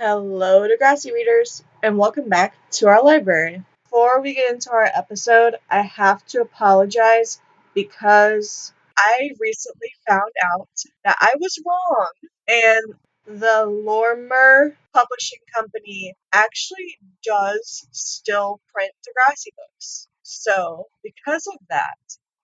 Hello, Degrassi readers, and welcome back to our library. Before we get into our episode, I have to apologize because I recently found out that I was wrong, and the Lorimer Publishing Company actually does still print Degrassi books. So, because of that,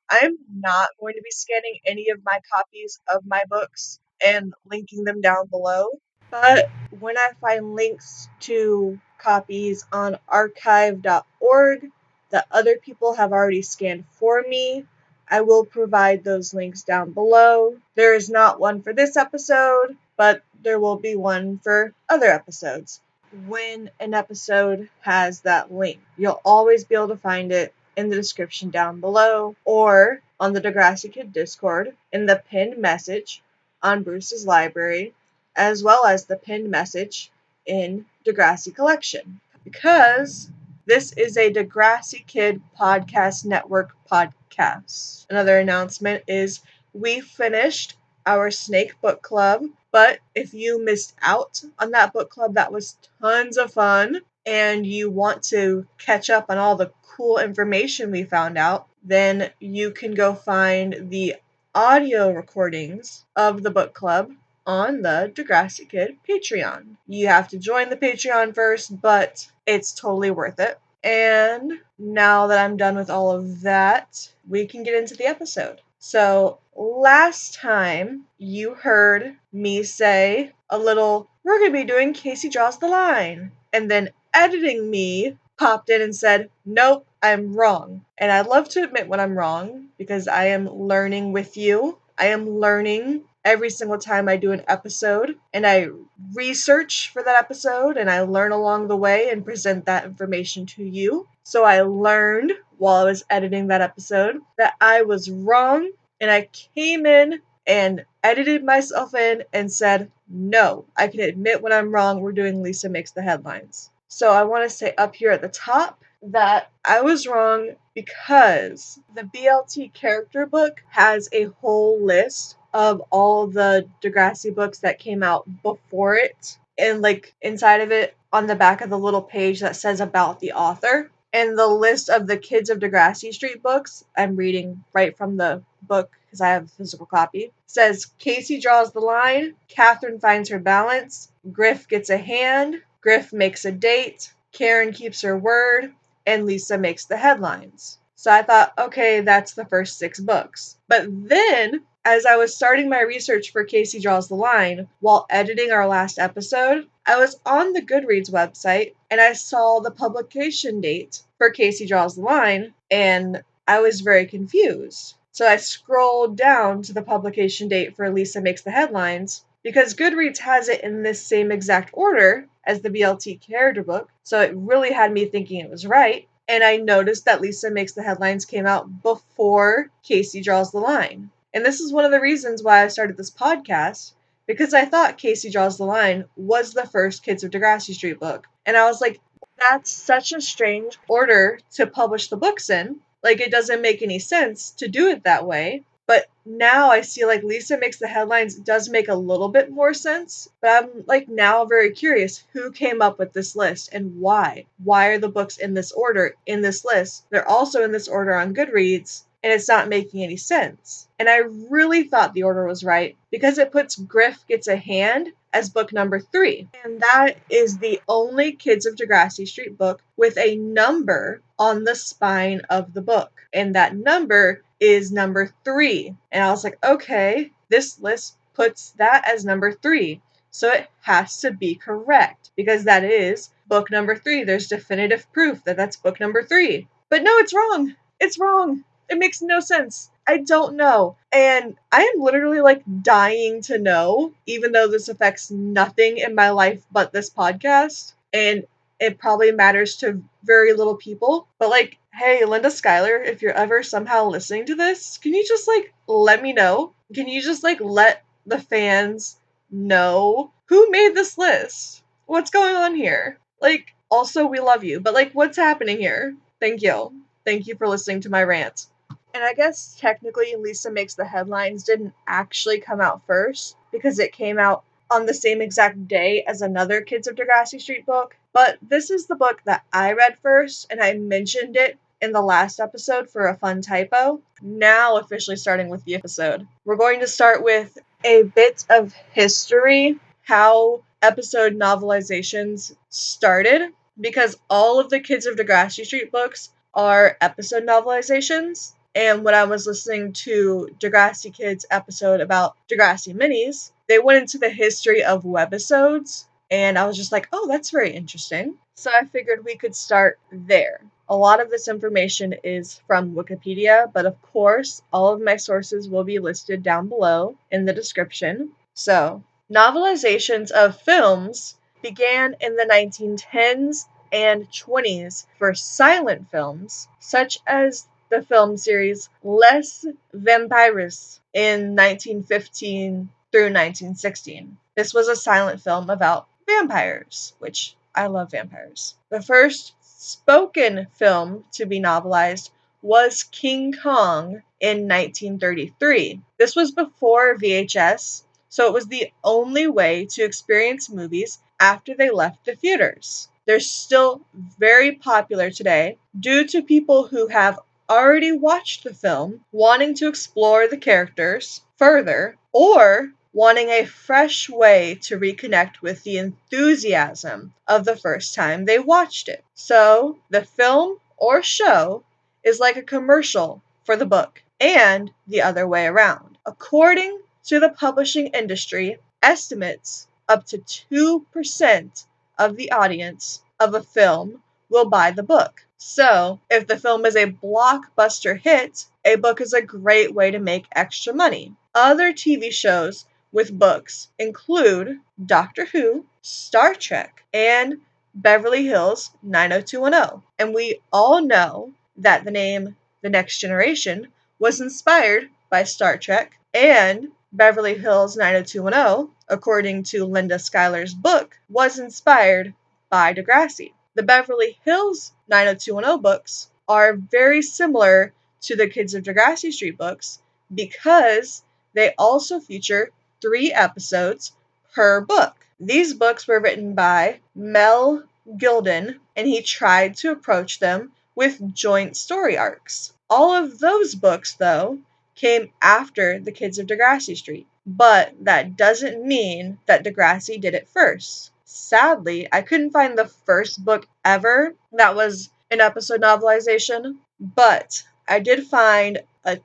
I'm not going to be scanning any of my copies of my books and linking them down below. But when I find links to copies on archive.org that other people have already scanned for me, I will provide those links down below. There is not one for this episode, but there will be one for other episodes. When an episode has that link, you'll always be able to find it in the description down below or on the Degrassi Kid Discord in the pinned message on Bruce's library, as well as the pinned message in Degrassi Collection. Because this is a Degrassi Kid Podcast Network podcast. Another announcement is we finished our Snake Book Club, but if you missed out on that book club, that was tons of fun, and you want to catch up on all the cool information we found out, then you can go find the audio recordings of the book club on the Degrassi Kid Patreon. You have to join the Patreon first, but it's totally worth it. And now that I'm done with all of that, we can get into the episode. So, last time you heard me say a little, we're going to be doing Casey Draws the Line. And then editing me popped in and said, nope, I'm wrong. And I'd love to admit when I'm wrong because I am learning with you. I am learning every single time I do an episode, and I research for that episode, and I learn along the way and present that information to you. So I learned while I was editing that episode that I was wrong, and I came in and edited myself in and said, no, I can admit when I'm wrong. We're doing Lisa Makes the Headlines. So I want to say up here at the top that I was wrong because the BLT character book has a whole list of all the Degrassi books that came out before it. And like inside of it, on the back of the little page that says about the author. And the list of the Kids of Degrassi Street books, I'm reading right from the book because I have a physical copy, says Casey Draws the Line, Catherine Finds Her Balance, Griff Gets a Hand, Griff Makes a Date, Karen Keeps Her Word, and Lisa Makes the Headlines. So I thought, okay, that's the first 6 books. But then, as I was starting my research for Casey Draws the Line, while editing our last episode, I was on the Goodreads website, and I saw the publication date for Casey Draws the Line, and I was very confused. So I scrolled down to the publication date for Lisa Makes the Headlines, because Goodreads has it in this same exact order as the BLT character book, so it really had me thinking it was right. And I noticed that Lisa Makes the Headlines came out before Casey Draws the Line. And this is one of the reasons why I started this podcast, because I thought Casey Draws the Line was the first Kids of Degrassi Street book. And I was like, that's such a strange order to publish the books in. Like, it doesn't make any sense to do it that way. But now I see like Lisa Makes the Headlines does make a little bit more sense. But I'm like now very curious who came up with this list and why. Why are the books in this order in this list? They're also in this order on Goodreads, and it's not making any sense. And I really thought the order was right because it puts Griff Gets a Hand as book number 3. And that is the only Kids of Degrassi Street book with a number on the spine of the book. And that number is number 3. And I was like, okay, this list puts that as number 3. So it has to be correct because that is book number 3. There's definitive proof that that's book number 3. But no, it's wrong. It's wrong. It makes no sense. I don't know. And I am literally like dying to know, even though this affects nothing in my life but this podcast. And it probably matters to very little people. But like, hey, Linda Schuyler, if you're ever somehow listening to this, can you just like let me know? Can you just like let the fans know who made this list? What's going on here? Like, also, we love you, but like, what's happening here? Thank you. Thank you for listening to my rant. And I guess technically Lisa Makes the Headlines didn't actually come out first because it came out on the same exact day as another Kids of Degrassi Street book, but this is the book that I read first, and I mentioned it in the last episode for a fun typo. Now officially starting with the episode. We're going to start with a bit of history, how episode novelizations started, because all of the Kids of Degrassi Street books are episode novelizations. And when I was listening to Degrassi Kids' episode about Degrassi minis, they went into the history of webisodes, and I was just like, oh, that's very interesting. So I figured we could start there. A lot of this information is from Wikipedia, but of course, all of my sources will be listed down below in the description. So, novelizations of films began in the 1910s and 20s for silent films, such as the film series Les Vampires in 1915 through 1916. This was a silent film about vampires, which I love vampires. The first spoken film to be novelized was King Kong in 1933. This was before VHS, so it was the only way to experience movies after they left the theaters. They're still very popular today due to people who have already watched the film, wanting to explore the characters further, or wanting a fresh way to reconnect with the enthusiasm of the first time they watched it. So, the film or show is like a commercial for the book, and the other way around. According to the publishing industry, estimates up to 2% of the audience of a film will buy the book. So, if the film is a blockbuster hit, a book is a great way to make extra money. Other TV shows with books include Doctor Who, Star Trek, and Beverly Hills 90210. And we all know that the name The Next Generation was inspired by Star Trek, and Beverly Hills 90210, according to Linda Schuyler's book, was inspired by Degrassi. The Beverly Hills 90210 books are very similar to the Kids of Degrassi Street books because they also feature 3 episodes per book. These books were written by Mel Gilden, and he tried to approach them with joint story arcs. All of those books, though, came after the Kids of Degrassi Street, but that doesn't mean that Degrassi did it first. Sadly, I couldn't find the first book ever that was an episode novelization, but I did find a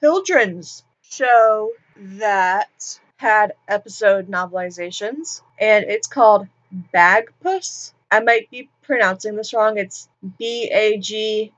children's show that had episode novelizations, and it's called Bagpuss. I might be pronouncing this wrong. It's Bagpuss,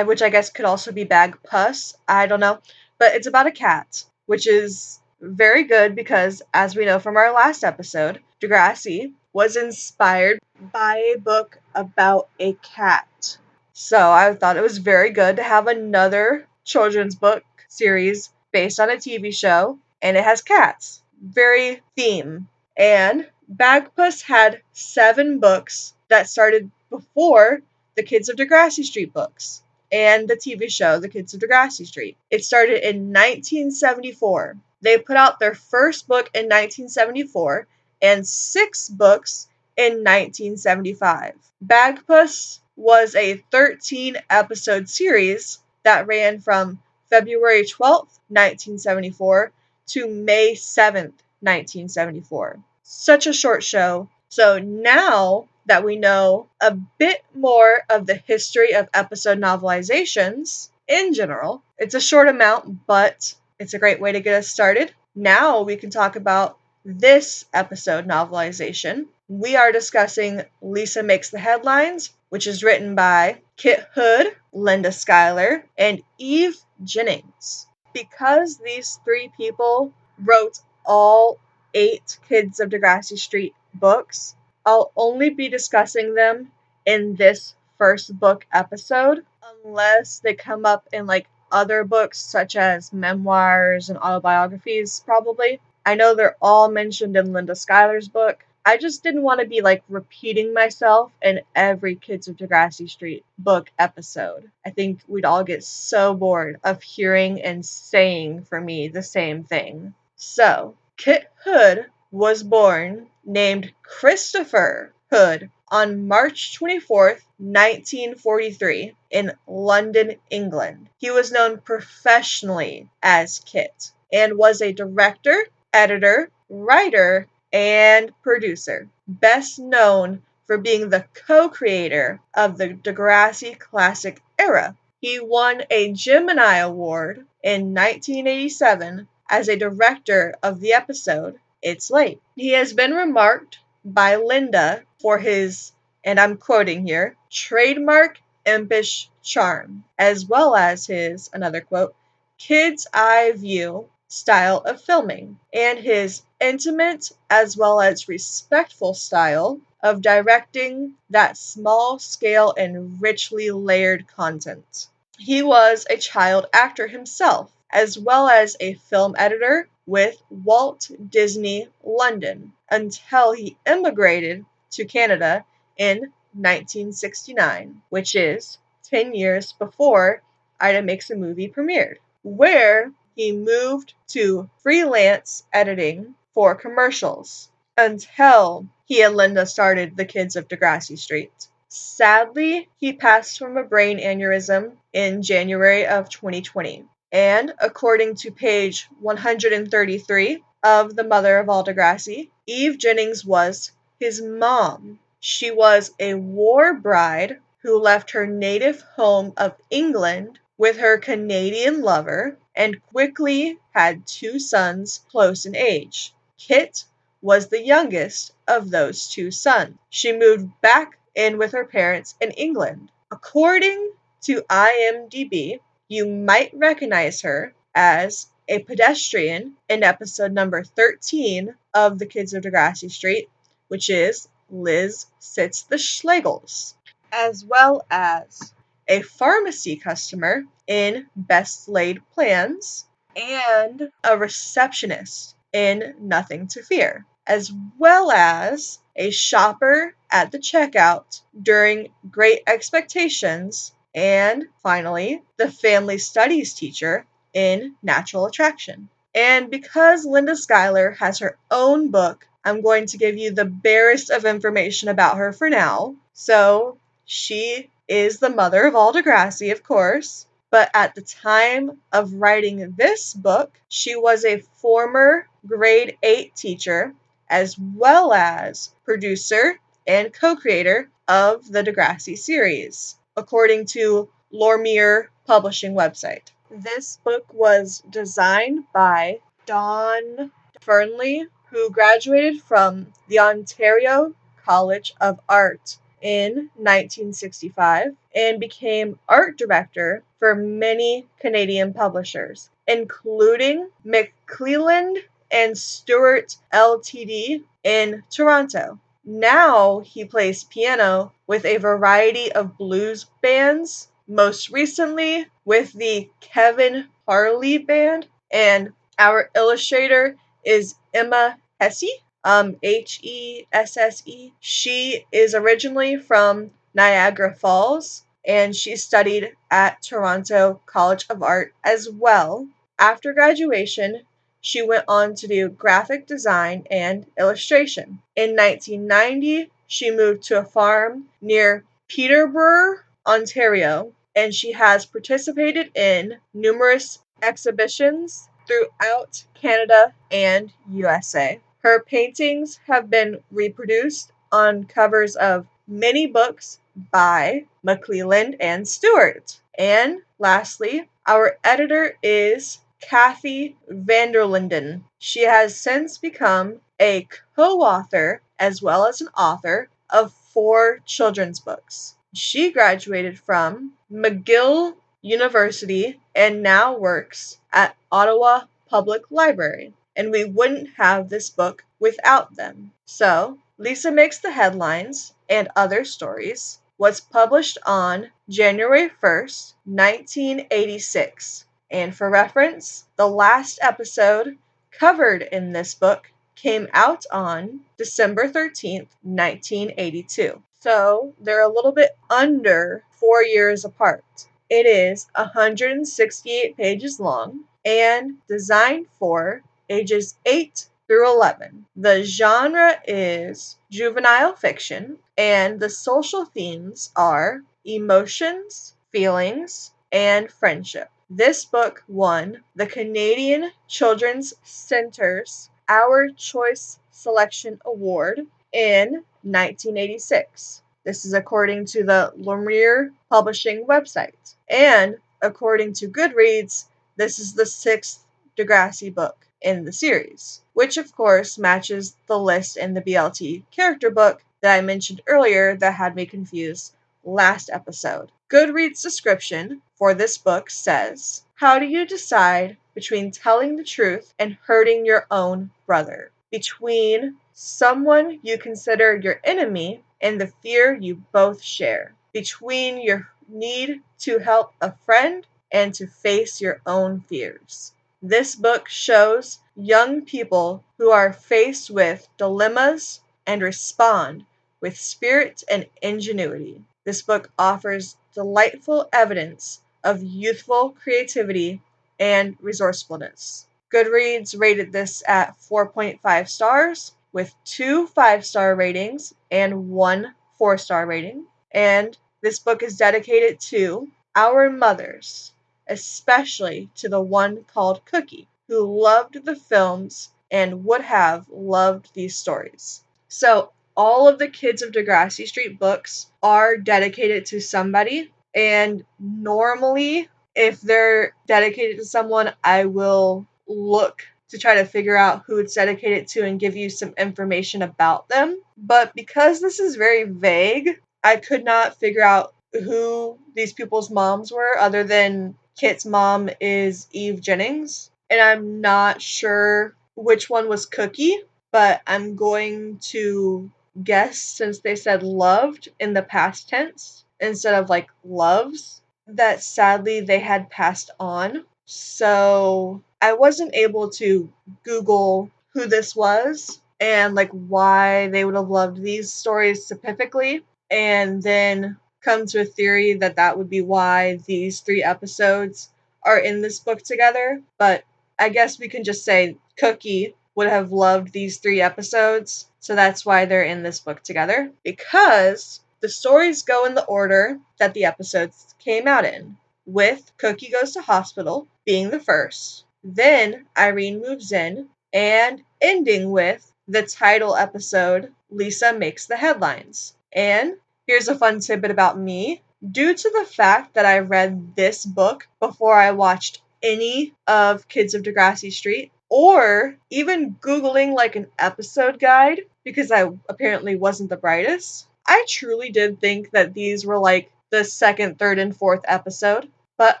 which I guess could also be Bagpuss. I don't know. But it's about a cat, which is very good because, as we know from our last episode, Degrassi was inspired by a book about a cat. So I thought it was very good to have another children's book series based on a TV show, and it has cats. Very theme. And Bagpuss had 7 books that started before the Kids of Degrassi Street books and the TV show, The Kids of Degrassi Street. It started in 1974. They put out their first book in 1974 and 6 books in 1975. Bagpuss was a 13-episode series that ran from February 12th, 1974 to May 7th, 1974. Such a short show. So now that we know a bit more of the history of episode novelizations in general, it's a short amount, but it's a great way to get us started. Now we can talk about this episode novelization. We are discussing Lisa Makes the Headlines, which is written by Kit Hood, Linda Schuyler, and Eve Jennings. Because these 3 people wrote all 8 Kids of Degrassi Street books, I'll only be discussing them in this first book episode, unless they come up in other books such as memoirs and autobiographies, probably. I know they're all mentioned in Linda Schuyler's book. I just didn't want to be repeating myself in every Kids of Degrassi Street book episode. I think we'd all get so bored of hearing and saying, for me, the same thing. So, Kit Hood was born named Christopher Hood on March 24th, 1943 in London, England. He was known professionally as Kit and was a director, editor, writer, and producer, best known for being the co-creator of the Degrassi classic era. He won a Gemini Award in 1987 as a director of the episode It's Late. He has been remarked by Linda for his, and I'm quoting here, trademark impish charm, as well as his, another quote, kid's eye view style of filming, and his intimate as well as respectful style of directing that small scale and richly layered content. He was a child actor himself, as well as a film editor with Walt Disney London until he immigrated to Canada in 1969, which is 10 years before Ida Makes a Movie premiered, where he moved to freelance editing for commercials until he and Linda started The Kids of Degrassi Street. Sadly, he passed from a brain aneurysm in January of 2020. And according to page 133 of The Mother of All Degrassi, Eve Jennings was his mom. She was a war bride who left her native home of England with her Canadian lover and quickly had 2 sons close in age. Kit was the youngest of those 2 sons. She moved back in with her parents in England. According to IMDb, you might recognize her as a pedestrian in episode number 13 of The Kids of Degrassi Street, which is Liz Sits the Schlegels, as well as a pharmacy customer in Best Laid Plans, and a receptionist in Nothing to Fear, as well as a shopper at the checkout during Great Expectations, and finally, the family studies teacher in Natural Attraction. And because Linda Schuyler has her own book, I'm going to give you the barest of information about her for now. So, she is the mother of all Degrassi, of course. But at the time of writing this book, she was a former grade 8 teacher, as well as producer and co-creator of the Degrassi series, according to Lormier Publishing website. This book was designed by Dawn Fernley, who graduated from the Ontario College of Art in 1965 and became art director for many Canadian publishers, including McClelland and Stewart Ltd. In Toronto. Now he plays piano with a variety of blues bands, most recently with the Kevin Harley Band, and our illustrator is Emma Hesse, Hesse. She is originally from Niagara Falls, and she studied at Toronto College of Art as well. After graduation, she went on to do graphic design and illustration. In 1990, she moved to a farm near Peterborough, Ontario, and she has participated in numerous exhibitions throughout Canada and USA. Her paintings have been reproduced on covers of many books by McClelland and Stewart. And lastly, our editor is Kathy Vanderlinden. She has since become a co-author as well as an author of 4 children's books. She graduated from McGill University and now works at Ottawa Public Library. And we wouldn't have this book without them. So, Lisa Makes the Headlines and Other Stories was published on January 1st, 1986. And for reference, the last episode covered in this book came out on December 13th, 1982. So they're a little bit under 4 years apart. It is 168 pages long and designed for ages 8 through 11. The genre is juvenile fiction, and the social themes are emotions, feelings, and friendship. This book won the Canadian Children's Centre's Our Choice Selection Award in 1986. This is according to the Lemire Publishing website. And according to Goodreads, this is the 6th Degrassi book in the series, which of course matches the list in the BLT character book that I mentioned earlier that had me confused last episode. Goodreads' description for this book says, "How do you decide between telling the truth and hurting your own brother? Between someone you consider your enemy and the fear you both share? Between your need to help a friend and to face your own fears?" This book shows young people who are faced with dilemmas and respond with spirit and ingenuity. This book offers delightful evidence of youthful creativity and resourcefulness. Goodreads rated this at 4.5 stars with 2 5-star ratings and 1 4-star rating. And this book is dedicated to our mothers, especially to the one called Cookie, who loved the films and would have loved these stories. So all of the Kids of Degrassi Street books are dedicated to somebody, and normally if they're dedicated to someone, I will look to try to figure out who it's dedicated to and give you some information about them. But because this is very vague, I could not figure out who these people's moms were other than Kit's mom is Eve Jennings, and I'm not sure which one was Cookie, but I'm going to guess, since they said loved in the past tense instead of like loves, that sadly they had passed on. So I wasn't able to Google who this was and like why they would have loved these stories specifically, and then come to a theory that that would be why these 3 episodes are in this book together. But I guess we can just say Cookie would have loved these 3 episodes, so that's why they're in this book together, because the stories go in the order that the episodes came out in, with Cookie Goes to Hospital being the first, then Irene Moves In, and ending with the title episode, Lisa Makes the Headlines. And here's a fun tidbit about me. Due to the fact that I read this book before I watched any of Kids of Degrassi Street, or even Googling like an episode guide, because I apparently wasn't the brightest, I truly did think that these were like the 2nd, 3rd, and 4th episode. But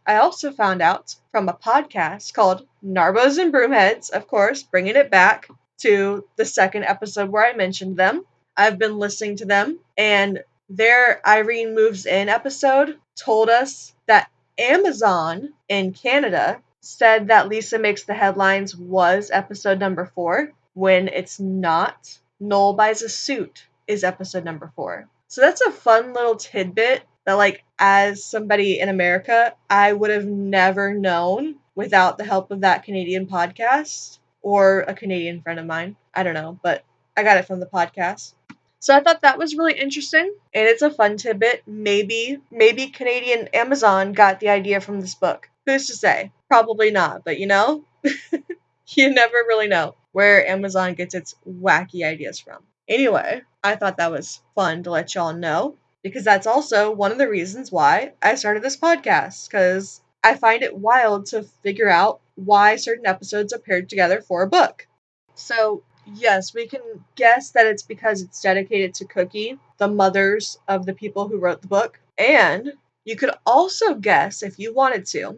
I also found out from a podcast called Narbos and Broomheads, of course, bringing it back to the 2nd episode where I mentioned them. I've been listening to them, and their Irene Moves In episode told us that Amazon in Canada said that Lisa Makes the Headlines was episode number 4, when it's not. Noel Buys a Suit is episode number 4. So that's a fun little tidbit that, like, as somebody in America, I would have never known without the help of that Canadian podcast or a Canadian friend of mine. I don't know, but I got it from the podcast. So I thought that was really interesting, and it's a fun tidbit. Maybe Canadian Amazon got the idea from this book. Who's to say? Probably not, but you know, you never really know where Amazon gets its wacky ideas from. Anyway, I thought that was fun to let y'all know, because that's also one of the reasons why I started this podcast, because I find it wild to figure out why certain episodes are paired together for a book. So yes, we can guess that it's because it's dedicated to Cookie, the mothers of the people who wrote the book. And you could also guess, if you wanted to,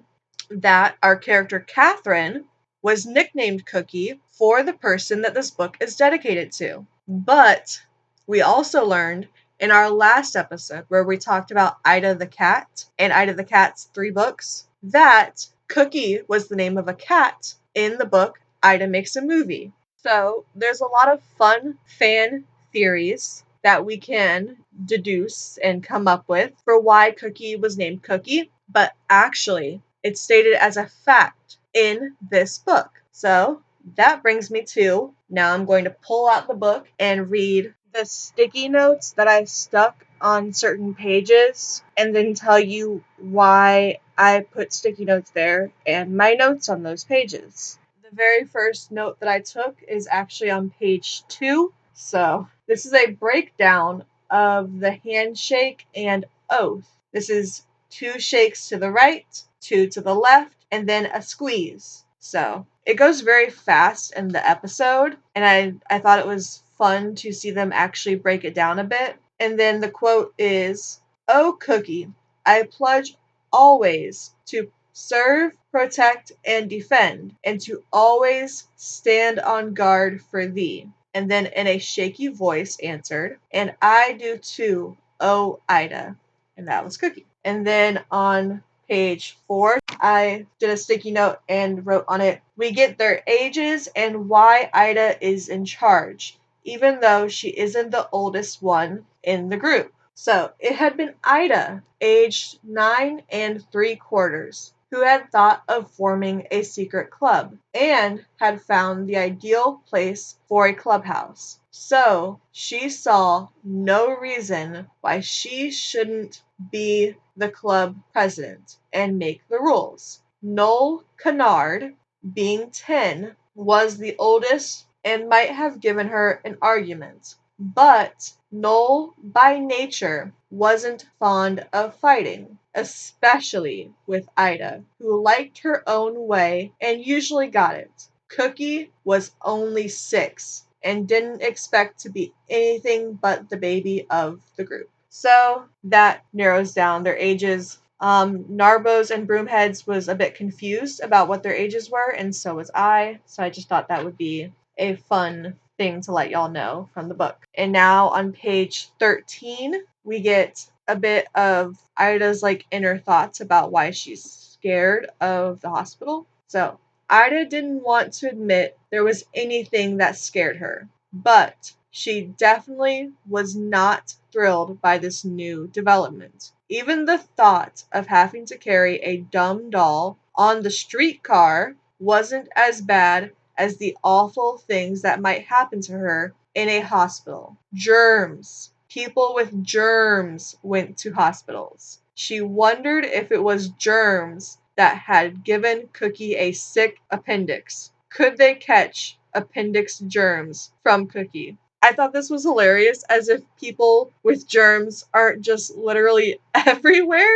that our character Catherine was nicknamed Cookie for the person that this book is dedicated to. But we also learned in our last episode, where we talked about Ida the Cat and Ida the Cat's 3 books, that Cookie was the name of a cat in the book Ida Makes a Movie. So there's a lot of fun fan theories that we can deduce and come up with for why Cookie was named Cookie, but actually it's stated as a fact in this book. So that brings me to, now I'm going to pull out the book and read the sticky notes that I stuck on certain pages and then tell you why I put sticky notes there and my notes on those pages. The very first note that I took is actually on page 2. So this is a breakdown of the handshake and oath. This is 2 shakes to the right, 2 to the left, and then a squeeze. So it goes very fast in the episode, and I thought it was fun to see them actually break it down a bit. And then the quote is, "Oh, Cookie, I pledge always to serve, protect, and defend, and to always stand on guard for thee." And then in a shaky voice answered, "And I do too, oh Ida." And that was Cookie. And then on page 4, I did a sticky note and wrote on it, "We get their ages and why Ida is in charge, even though she isn't the oldest one in the group." So it had been Ida, aged 9 3/4, who had thought of forming a secret club and had found the ideal place for a clubhouse. So she saw no reason why she shouldn't be the club president and make the rules. Noel Kennard, being 10, was the oldest and might have given her an argument. But Noel, by nature, wasn't fond of fighting, especially with Ida, who liked her own way and usually got it. Cookie was only 6 and didn't expect to be anything but the baby of the group. So that narrows down their ages. Narbos and Broomheads was a bit confused about what their ages were, and so was I. So I just thought that would be a fun thing to let y'all know from the book. And now on page 13, we get a bit of Ida's inner thoughts about why she's scared of the hospital. So Ida didn't want to admit there was anything that scared her, but she definitely was not thrilled by this new development. Even the thought of having to carry a dumb doll on the streetcar wasn't as bad as the awful things that might happen to her in a hospital. Germs. People with germs went to hospitals. She wondered if it was germs that had given Cookie a sick appendix. Could they catch appendix germs from Cookie? I thought this was hilarious, as if people with germs aren't just literally everywhere.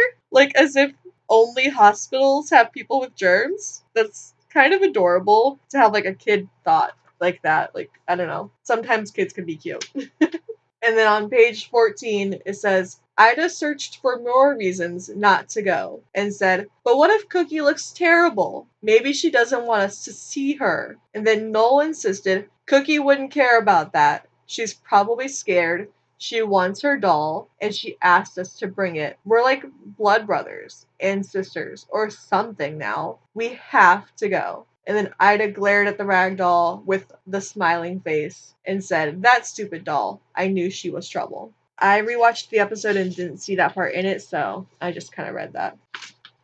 As if only hospitals have people with germs. That's kind of adorable to have a kid thought like that. I don't know. Sometimes kids can be cute. And then on page 14, it says, Ida searched for more reasons not to go and said, "But what if Cookie looks terrible? Maybe she doesn't want us to see her." And then Noel insisted Cookie wouldn't care about that. She's probably scared. She wants her doll, and she asked us to bring it. We're like blood brothers and sisters or something now. We have to go. And then Ida glared at the rag doll with the smiling face and said, "That stupid doll. I knew she was trouble." I rewatched the episode and didn't see that part in it, so I just kind of read that.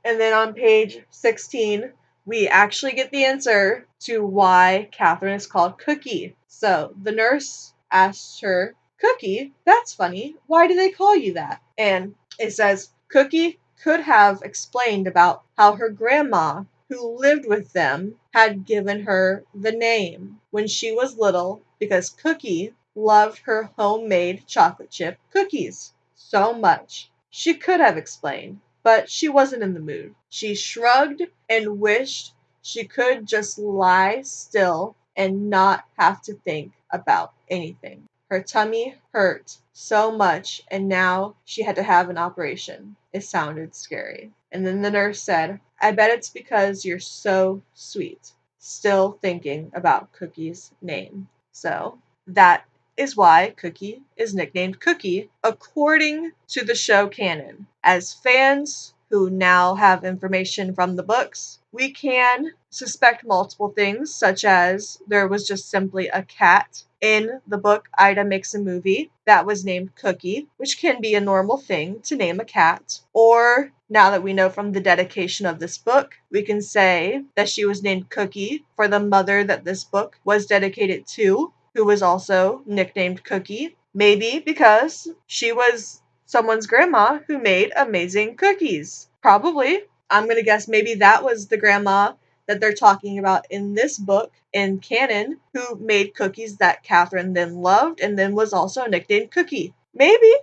And then on page 16, we actually get the answer to why Catherine is called Cookie. So the nurse asked her, "Cookie? That's funny. Why do they call you that?" And it says, Cookie could have explained about how her grandma, who lived with them, had given her the name when she was little because Cookie loved her homemade chocolate chip cookies so much. She could have explained, but she wasn't in the mood. She shrugged and wished she could just lie still and not have to think about anything. Her tummy hurt so much, and now she had to have an operation. It sounded scary. And then the nurse said, "I bet it's because you're so sweet." Still thinking about Cookie's name. So that is why Cookie is nicknamed Cookie, according to the show canon. As fans who now have information from the books, we can suspect multiple things, such as there was just simply a cat In the book, Ida makes a movie that was named Cookie, which can be a normal thing to name a cat. Or, now that we know from the dedication of this book, we can say that she was named Cookie for the mother that this book was dedicated to, who was also nicknamed Cookie. Maybe because she was someone's grandma who made amazing cookies. Probably. I'm going to guess maybe that was the grandma that they're talking about in this book in canon who made cookies that Catherine then loved and then was also nicknamed Cookie. Maybe.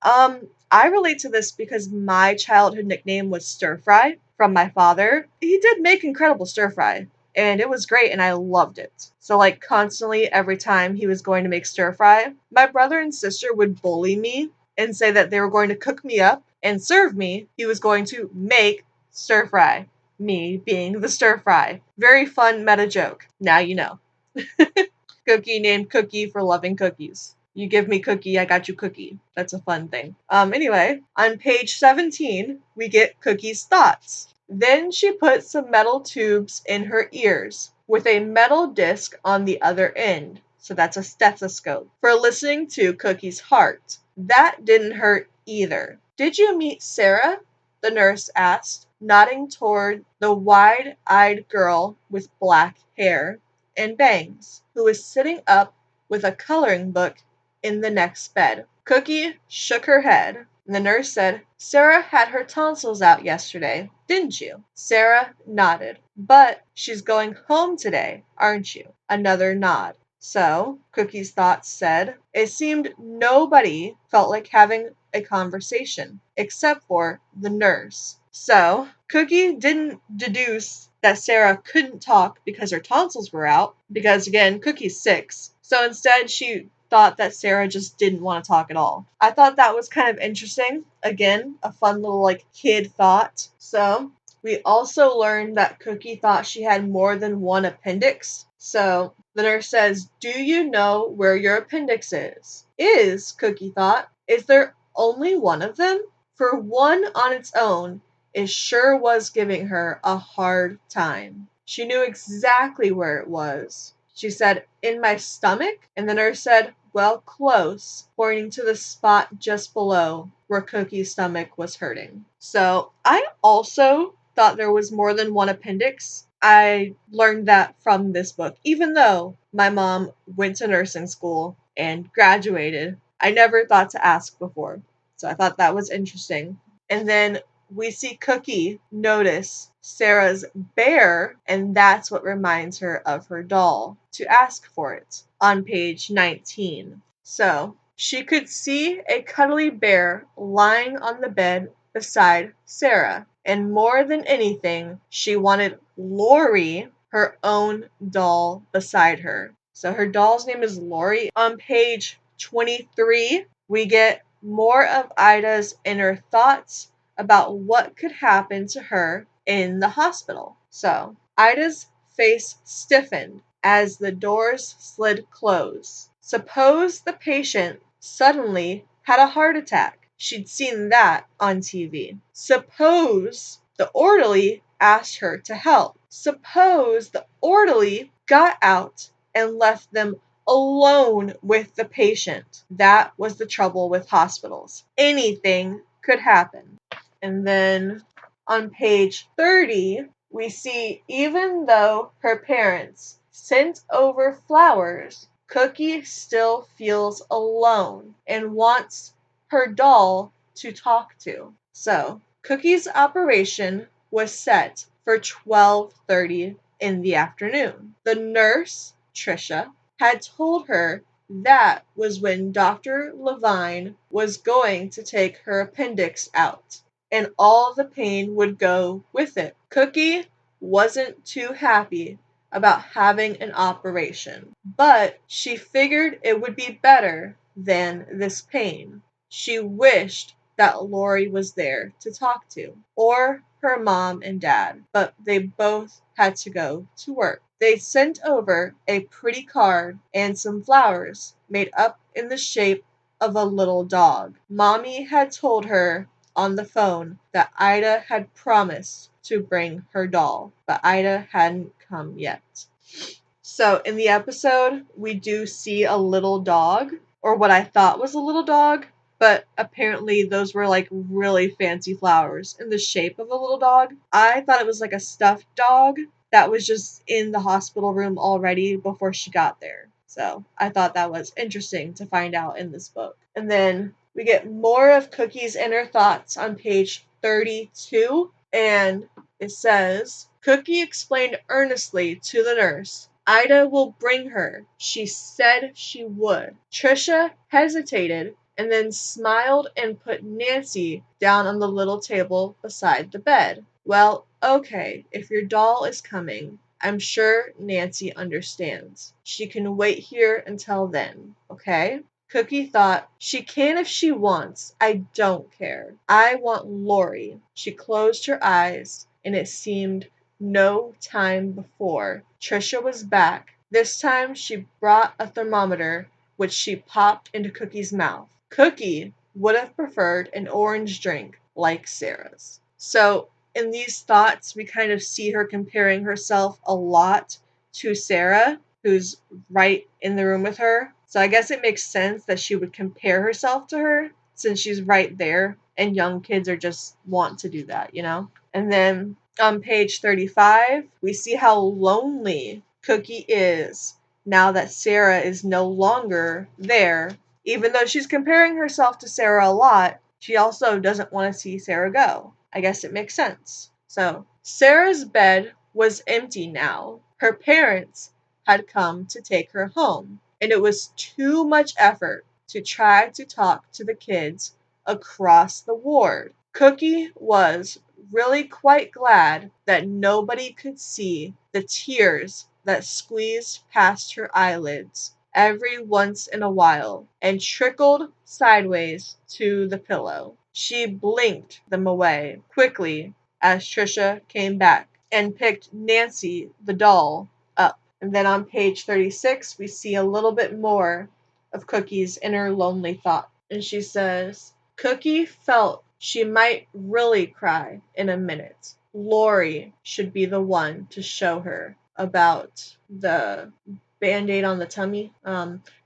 I relate to this because my childhood nickname was Stir Fry from my father. He did make incredible stir fry, and it was great and I loved it. So like constantly every time he was going to make stir fry, my brother and sister would bully me and say that they were going to cook me up and serve me. He was going to make stir fry. Me being the stir fry. Very fun meta joke. Now you know. Cookie named Cookie for loving cookies. You give me cookie, I got you cookie. That's a fun thing. Anyway, on page 17, we get Cookie's thoughts. Then she put some metal tubes in her ears with a metal disc on the other end. So that's a stethoscope for listening to Cookie's heart. That didn't hurt either. Did you meet Sarah? The nurse asked, nodding toward the wide-eyed girl with black hair and bangs, who was sitting up with a coloring book in the next bed. Cookie shook her head, and the nurse said, Sarah had her tonsils out yesterday, didn't you? Sarah nodded. But she's going home today, aren't you? Another nod. So, Cookie's thoughts said, it seemed nobody felt like having a conversation, except for the nurse. So, Cookie didn't deduce that Sarah couldn't talk because her tonsils were out, because again, Cookie's 6. So instead, she thought that Sarah just didn't want to talk at all. I thought that was kind of interesting. Again, a fun little like kid thought. So, we also learned that Cookie thought she had more than one appendix. So, the nurse says, do you know where your appendix is? Cookie thought. Is there only one of them? For one on its own, it sure was giving her a hard time. She knew exactly where it was. She said, in my stomach? And the nurse said, well, close, pointing to the spot just below where Cookie's stomach was hurting. So I also thought there was more than one appendix. I learned that from this book. Even though my mom went to nursing school and graduated, I never thought to ask before. So I thought that was interesting. And then we see Cookie notice Sarah's bear, and that's what reminds her of her doll, to ask for it on page 19. So, she could see a cuddly bear lying on the bed beside Sarah, and more than anything, she wanted Lori, her own doll, beside her. So her doll's name is Lori. On page 23, we get more of Ida's inner thoughts about what could happen to her in the hospital. So, Ida's face stiffened as the doors slid closed. Suppose the patient suddenly had a heart attack. She'd seen that on TV. Suppose the orderly asked her to help. Suppose the orderly got out and left them alone with the patient. That was the trouble with hospitals. Anything could happen. And then on page 30, we see even though her parents sent over flowers, Cookie still feels alone and wants her doll to talk to. So, Cookie's operation was set for 12:30 in the afternoon. The nurse, Trisha, had told her that was when Dr. Levine was going to take her appendix out, and all the pain would go with it. Cookie wasn't too happy about having an operation, but she figured it would be better than this pain. She wished that Lori was there to talk to, or her mom and dad, but they both had to go to work. They sent over a pretty card and some flowers made up in the shape of a little dog. Mommy had told her on the phone that Ida had promised to bring her doll, but Ida hadn't come yet. So in the episode, we do see a little dog, or what I thought was a little dog, but apparently those were like really fancy flowers in the shape of a little dog. I thought it was like a stuffed dog that was just in the hospital room already before she got there. So I thought that was interesting to find out in this book. And then we get more of Cookie's inner thoughts on page 32, and it says, Cookie explained earnestly to the nurse, Ida will bring her. She said she would. Trisha hesitated and then smiled and put Nancy down on the little table beside the bed. Well, okay, if your doll is coming, I'm sure Nancy understands. She can wait here until then, okay? Cookie thought, she can if she wants. I don't care. I want Lori. She closed her eyes, and it seemed no time before Trisha was back. This time she brought a thermometer, which she popped into Cookie's mouth. Cookie would have preferred an orange drink like Sarah's. So in these thoughts, we kind of see her comparing herself a lot to Sarah, who's right in the room with her. So I guess it makes sense that she would compare herself to her since she's right there, and young kids are just want to do that, you know? And then on page 35, we see how lonely Cookie is now that Sarah is no longer there. Even though she's comparing herself to Sarah a lot, she also doesn't want to see Sarah go. I guess it makes sense. So, Sarah's bed was empty now. Her parents had come to take her home, and it was too much effort to try to talk to the kids across the ward. Cookie was really quite glad that nobody could see the tears that squeezed past her eyelids every once in a while and trickled sideways to the pillow. She blinked them away quickly as Trisha came back and picked Nancy, the doll, up. And then on page 36, we see a little bit more of Cookie's inner lonely thought. And she says, Cookie felt she might really cry in a minute. Lori should be the one to show her about the Band-Aid on the tummy,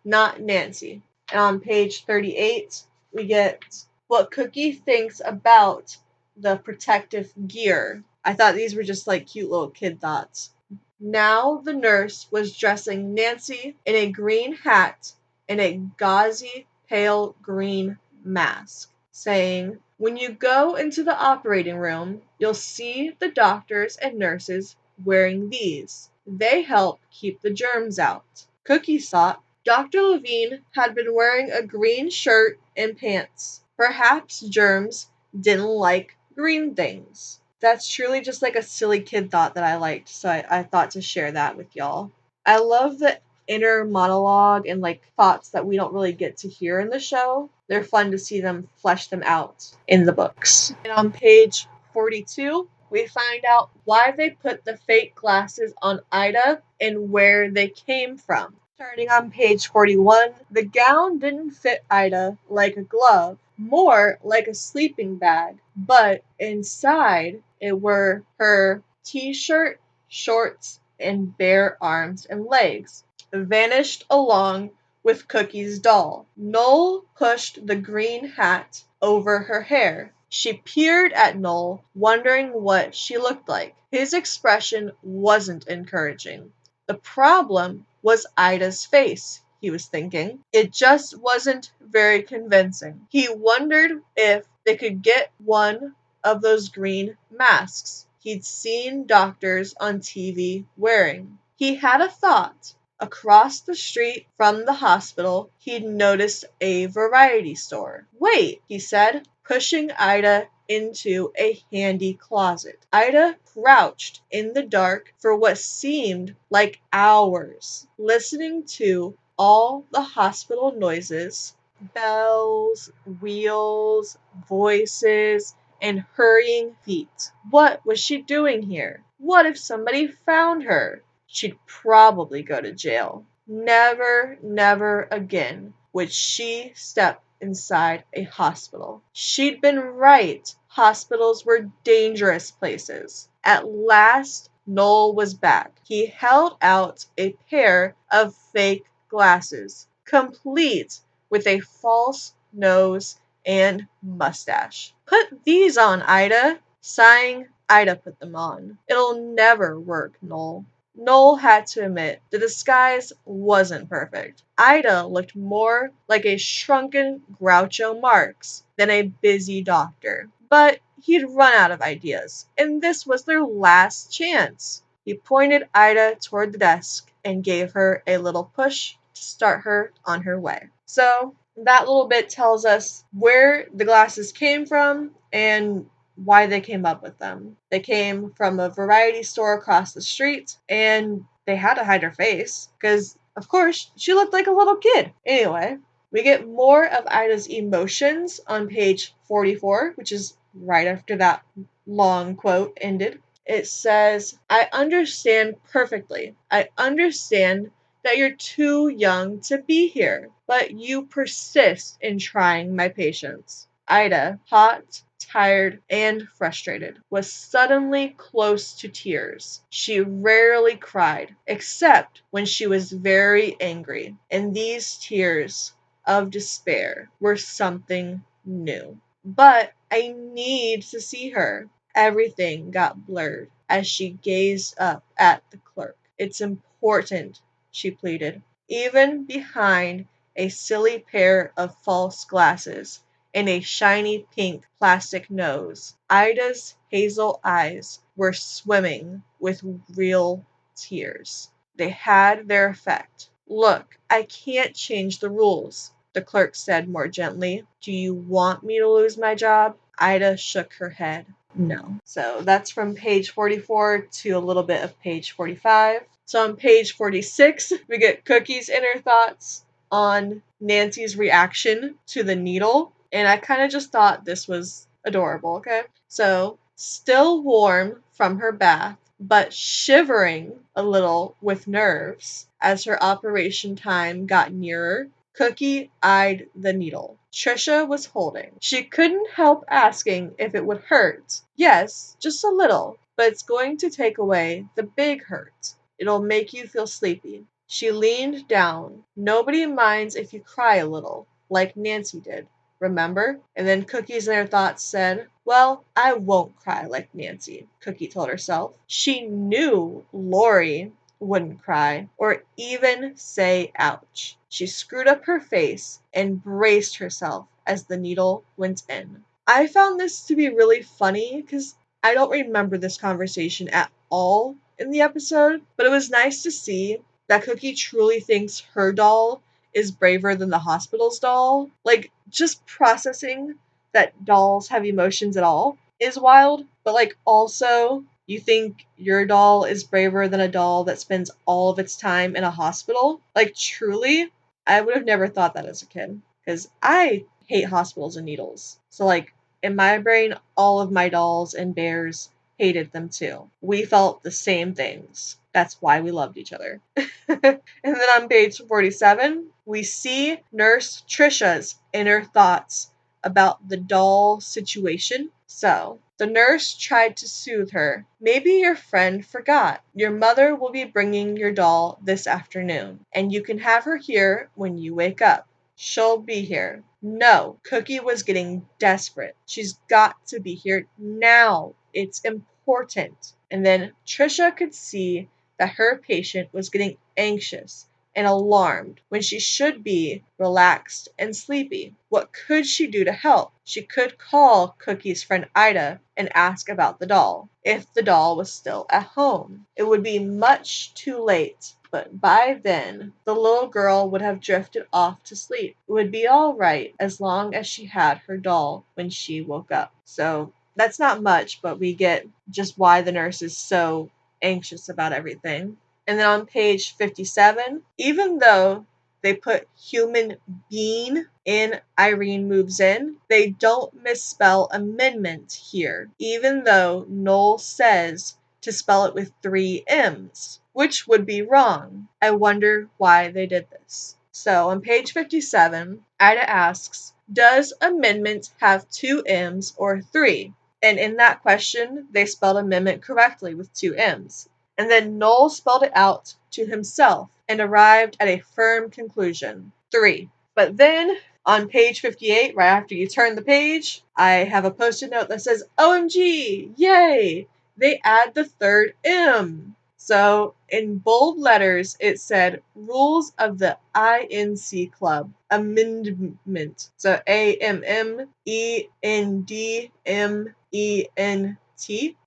not Nancy. And on page 38, we get what Cookie thinks about the protective gear. I thought these were just like cute little kid thoughts. Now the nurse was dressing Nancy in a green hat and a gauzy pale green mask, saying, when you go into the operating room, you'll see the doctors and nurses wearing these. They help keep the germs out. Cookie thought Dr. Levine had been wearing a green shirt and pants. Perhaps germs didn't like green things. That's truly just like a silly kid thought that I liked, so I thought to share that with y'all. I love the inner monologue and like thoughts that we don't really get to hear in the show. They're fun to see them flesh them out in the books. And on page 42, we find out why they put the fake glasses on Ida and where they came from. Starting on page 41, the gown didn't fit Ida like a glove, more like a sleeping bag, but inside it were her t-shirt, shorts, and bare arms and legs, vanished along with Cookie's doll. Noel pushed the green hat over her hair. She peered at Noel, wondering what she looked like. His expression wasn't encouraging. The problem was Ida's face, he was thinking. It just wasn't very convincing. He wondered if they could get one of those green masks he'd seen doctors on TV wearing. He had a thought. Across the street from the hospital, he'd noticed a variety store. Wait, he said, pushing Ida into a handy closet. Ida crouched in the dark for what seemed like hours, listening to all the hospital noises, bells, wheels, voices, and hurrying feet. What was she doing here? What if somebody found her? She'd probably go to jail. Never, never again would she step inside a hospital. She'd been right. Hospitals were dangerous places. At last, Noel was back. He held out a pair of fake glasses, complete with a false nose and mustache. Put these on, Ida. Sighing, Ida put them on. It'll never work, Noel. Noel had to admit the disguise wasn't perfect. Ida looked more like a shrunken Groucho Marx than a busy doctor. But he'd run out of ideas, and this was their last chance. He pointed Ida toward the desk and gave her a little push to start her on her way. So that little bit tells us where the glasses came from and why they came up with them. They came from a variety store across the street, and they had to hide her face because, of course, she looked like a little kid. Anyway, we get more of Ida's emotions on page 44, which is right after that long quote ended. It says, I understand perfectly. I understand that you're too young to be here, but you persist in trying my patience. Ida, hot, tired, and frustrated, was suddenly close to tears. She rarely cried, except when she was very angry, and these tears of despair were something new. But I need to see her. Everything got blurred as she gazed up at the clerk. It's important, she pleaded, even behind a silly pair of false glasses and a shiny pink plastic nose. Ida's hazel eyes were swimming with real tears. They had their effect. Look, I can't change the rules, the clerk said more gently. Do you want me to lose my job? Ida shook her head. No. So that's from page 44 to a little bit of page 45. So on page 46, we get Cookie's inner thoughts on Nancy's reaction to the needle. And I kind of just thought this was adorable, okay? So, still warm from her bath, but shivering a little with nerves as her operation time got nearer, Cookie eyed the needle Trisha was holding. She couldn't help asking if it would hurt. Yes, just a little, but it's going to take away the big hurt. It'll make you feel sleepy. She leaned down. Nobody minds if you cry a little, like Nancy did. Remember? And then Cookie's inner thoughts said, well, I won't cry like Nancy, Cookie told herself. She knew Lori wouldn't cry or even say ouch. She screwed up her face and braced herself as the needle went in. I found this to be really funny because I don't remember this conversation at all in the episode, but it was nice to see that Cookie truly thinks her doll is braver than the hospital's doll. Like, just processing that dolls have emotions at all is wild, but like also you think your doll is braver than a doll that spends all of its time in a hospital? Like, truly, I would have never thought that as a kid because I hate hospitals and needles. So like in my brain, all of my dolls and bears hated them too. We felt the same things. That's why we loved each other. And then on page 47, we see Nurse Trisha's inner thoughts about the doll situation. So, the nurse tried to soothe her. Maybe your friend forgot. Your mother will be bringing your doll this afternoon, and you can have her here when you wake up. She'll be here. No, Cookie was getting desperate. She's got to be here now. It's important. And then Trisha could see that her patient was getting anxious and alarmed when she should be relaxed and sleepy. What could she do to help? She could call Cookie's friend Ida and ask about the doll, if the doll was still at home. It would be much too late, but by then, the little girl would have drifted off to sleep. It would be all right as long as she had her doll when she woke up. So that's not much, but we get just why the nurse is so anxious about everything. And then on page 57, even though they put human being in Irene Moves In, they don't misspell amendment here, even though Noel says to spell it with 3 M's, which would be wrong. I wonder why they did this. So on page 57, Ida asks, does amendment have 2 M's or 3? And in that question, they spelled amendment correctly with 2 M's. And then Noel spelled it out to himself and arrived at a firm conclusion. 3. But then, on page 58, right after you turn the page, I have a post-it note that says, OMG, yay, they add the third M. So, in bold letters, it said, Rules of the INC Club, Amendment. So, AMMENDMENT.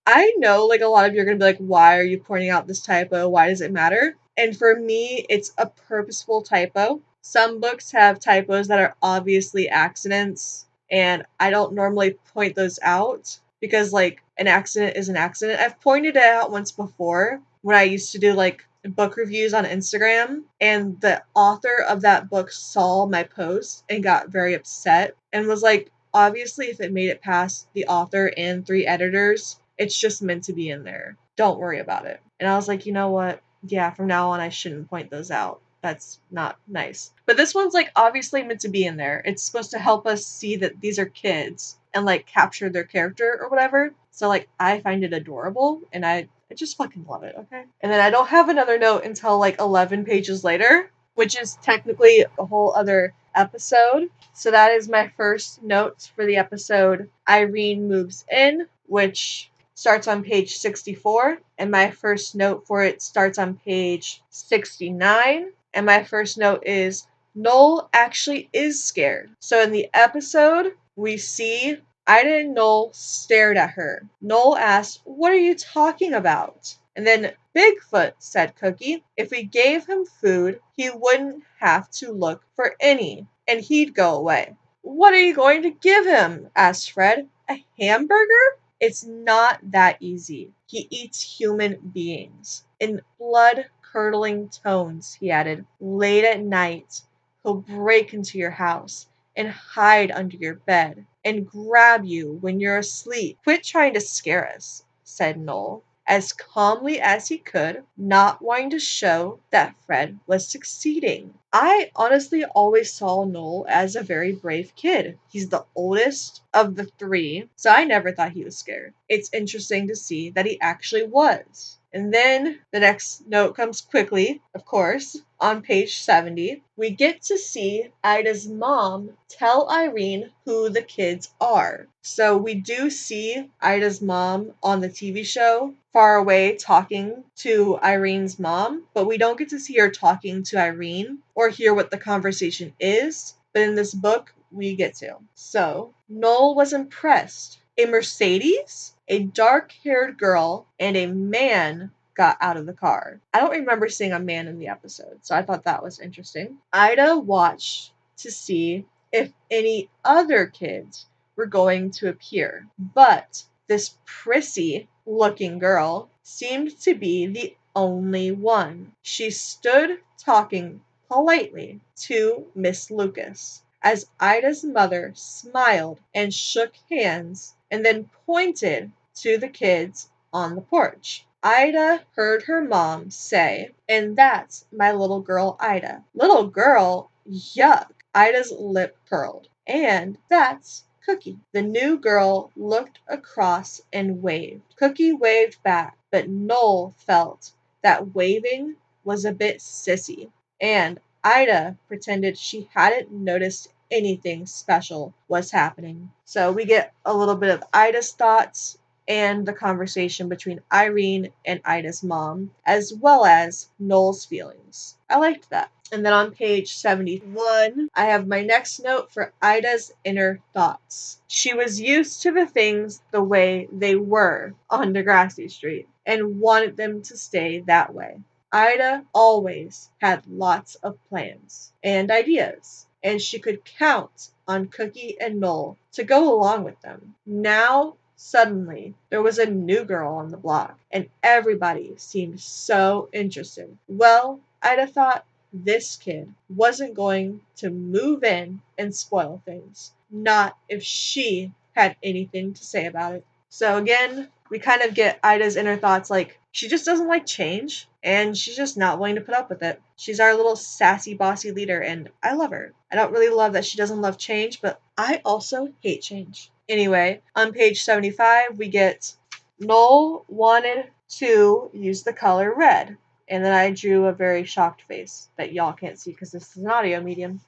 I know, like, a lot of you are going to be like, why are you pointing out this typo? Why does it matter? And for me, it's a purposeful typo. Some books have typos that are obviously accidents, and I don't normally point those out because, like, an accident is an accident. I've pointed it out once before when I used to do, like, book reviews on Instagram, and the author of that book saw my post and got very upset and was like, obviously, if it made it past the author and 3 editors, it's just meant to be in there. Don't worry about it. And I was like, you know what? Yeah, from now on, I shouldn't point those out. That's not nice. But this one's, like, obviously meant to be in there. It's supposed to help us see that these are kids and, like, capture their character or whatever. So, like, I find it adorable, and I just fucking love it, okay? And then I don't have another note until, like, 11 pages later, which is technically a whole other episode. So that is my first note for the episode, Irene Moves In, which starts on page 64, and my first note for it starts on page 69, and my first note is, Noel actually is scared. So in the episode, we see Ida and Noel stared at her. Noel asked, what are you talking about? And then Bigfoot, said Cookie, if we gave him food, he wouldn't have to look for any, and he'd go away. What are you going to give him? Asked Fred. A hamburger? It's not that easy. He eats human beings. In blood-curdling tones, he added, late at night, he'll break into your house and hide under your bed and grab you when you're asleep. Quit trying to scare us, said Noel, as calmly as he could, not wanting to show that Fred was succeeding. I honestly always saw Noel as a very brave kid. He's the oldest of the 3, so I never thought he was scared. It's interesting to see that he actually was. And then the next note comes quickly, of course. On page 70, we get to see Ida's mom tell Irene who the kids are. So we do see Ida's mom on the TV show far away talking to Irene's mom, but we don't get to see her talking to Irene or hear what the conversation is. But in this book, we get to. So Noel was impressed. A Mercedes, a dark-haired girl, and a man got out of the car. I don't remember seeing a man in the episode, so I thought that was interesting. Ida watched to see if any other kids were going to appear, but this prissy-looking girl seemed to be the only one. She stood talking politely to Miss Lucas as Ida's mother smiled and shook hands and then pointed to the kids on the porch. Ida heard her mom say, and that's my little girl Ida. Little girl? Yuck. Ida's lip curled. And that's Cookie. The new girl looked across and waved. Cookie waved back, but Noel felt that waving was a bit sissy. And Ida pretended she hadn't noticed anything special was happening. So we get a little bit of Ida's thoughts and the conversation between Irene and Ida's mom, as well as Noel's feelings. I liked that. And then on page 71, I have my next note for Ida's inner thoughts. She was used to the things the way they were on Degrassi Street and wanted them to stay that way. Ida always had lots of plans and ideas, and she could count on Cookie and Noel to go along with them. Now, suddenly, there was a new girl on the block, and everybody seemed so interested. Well, Ida thought, this kid wasn't going to move in and spoil things. Not if she had anything to say about it. So again, we kind of get Ida's inner thoughts, like, she just doesn't like change, and she's just not willing to put up with it. She's our little sassy, bossy leader, and I love her. I don't really love that she doesn't love change, but I also hate change. Anyway, on page 75, we get Noel wanted to use the color red. And then I drew a very shocked face that y'all can't see because this is an audio medium.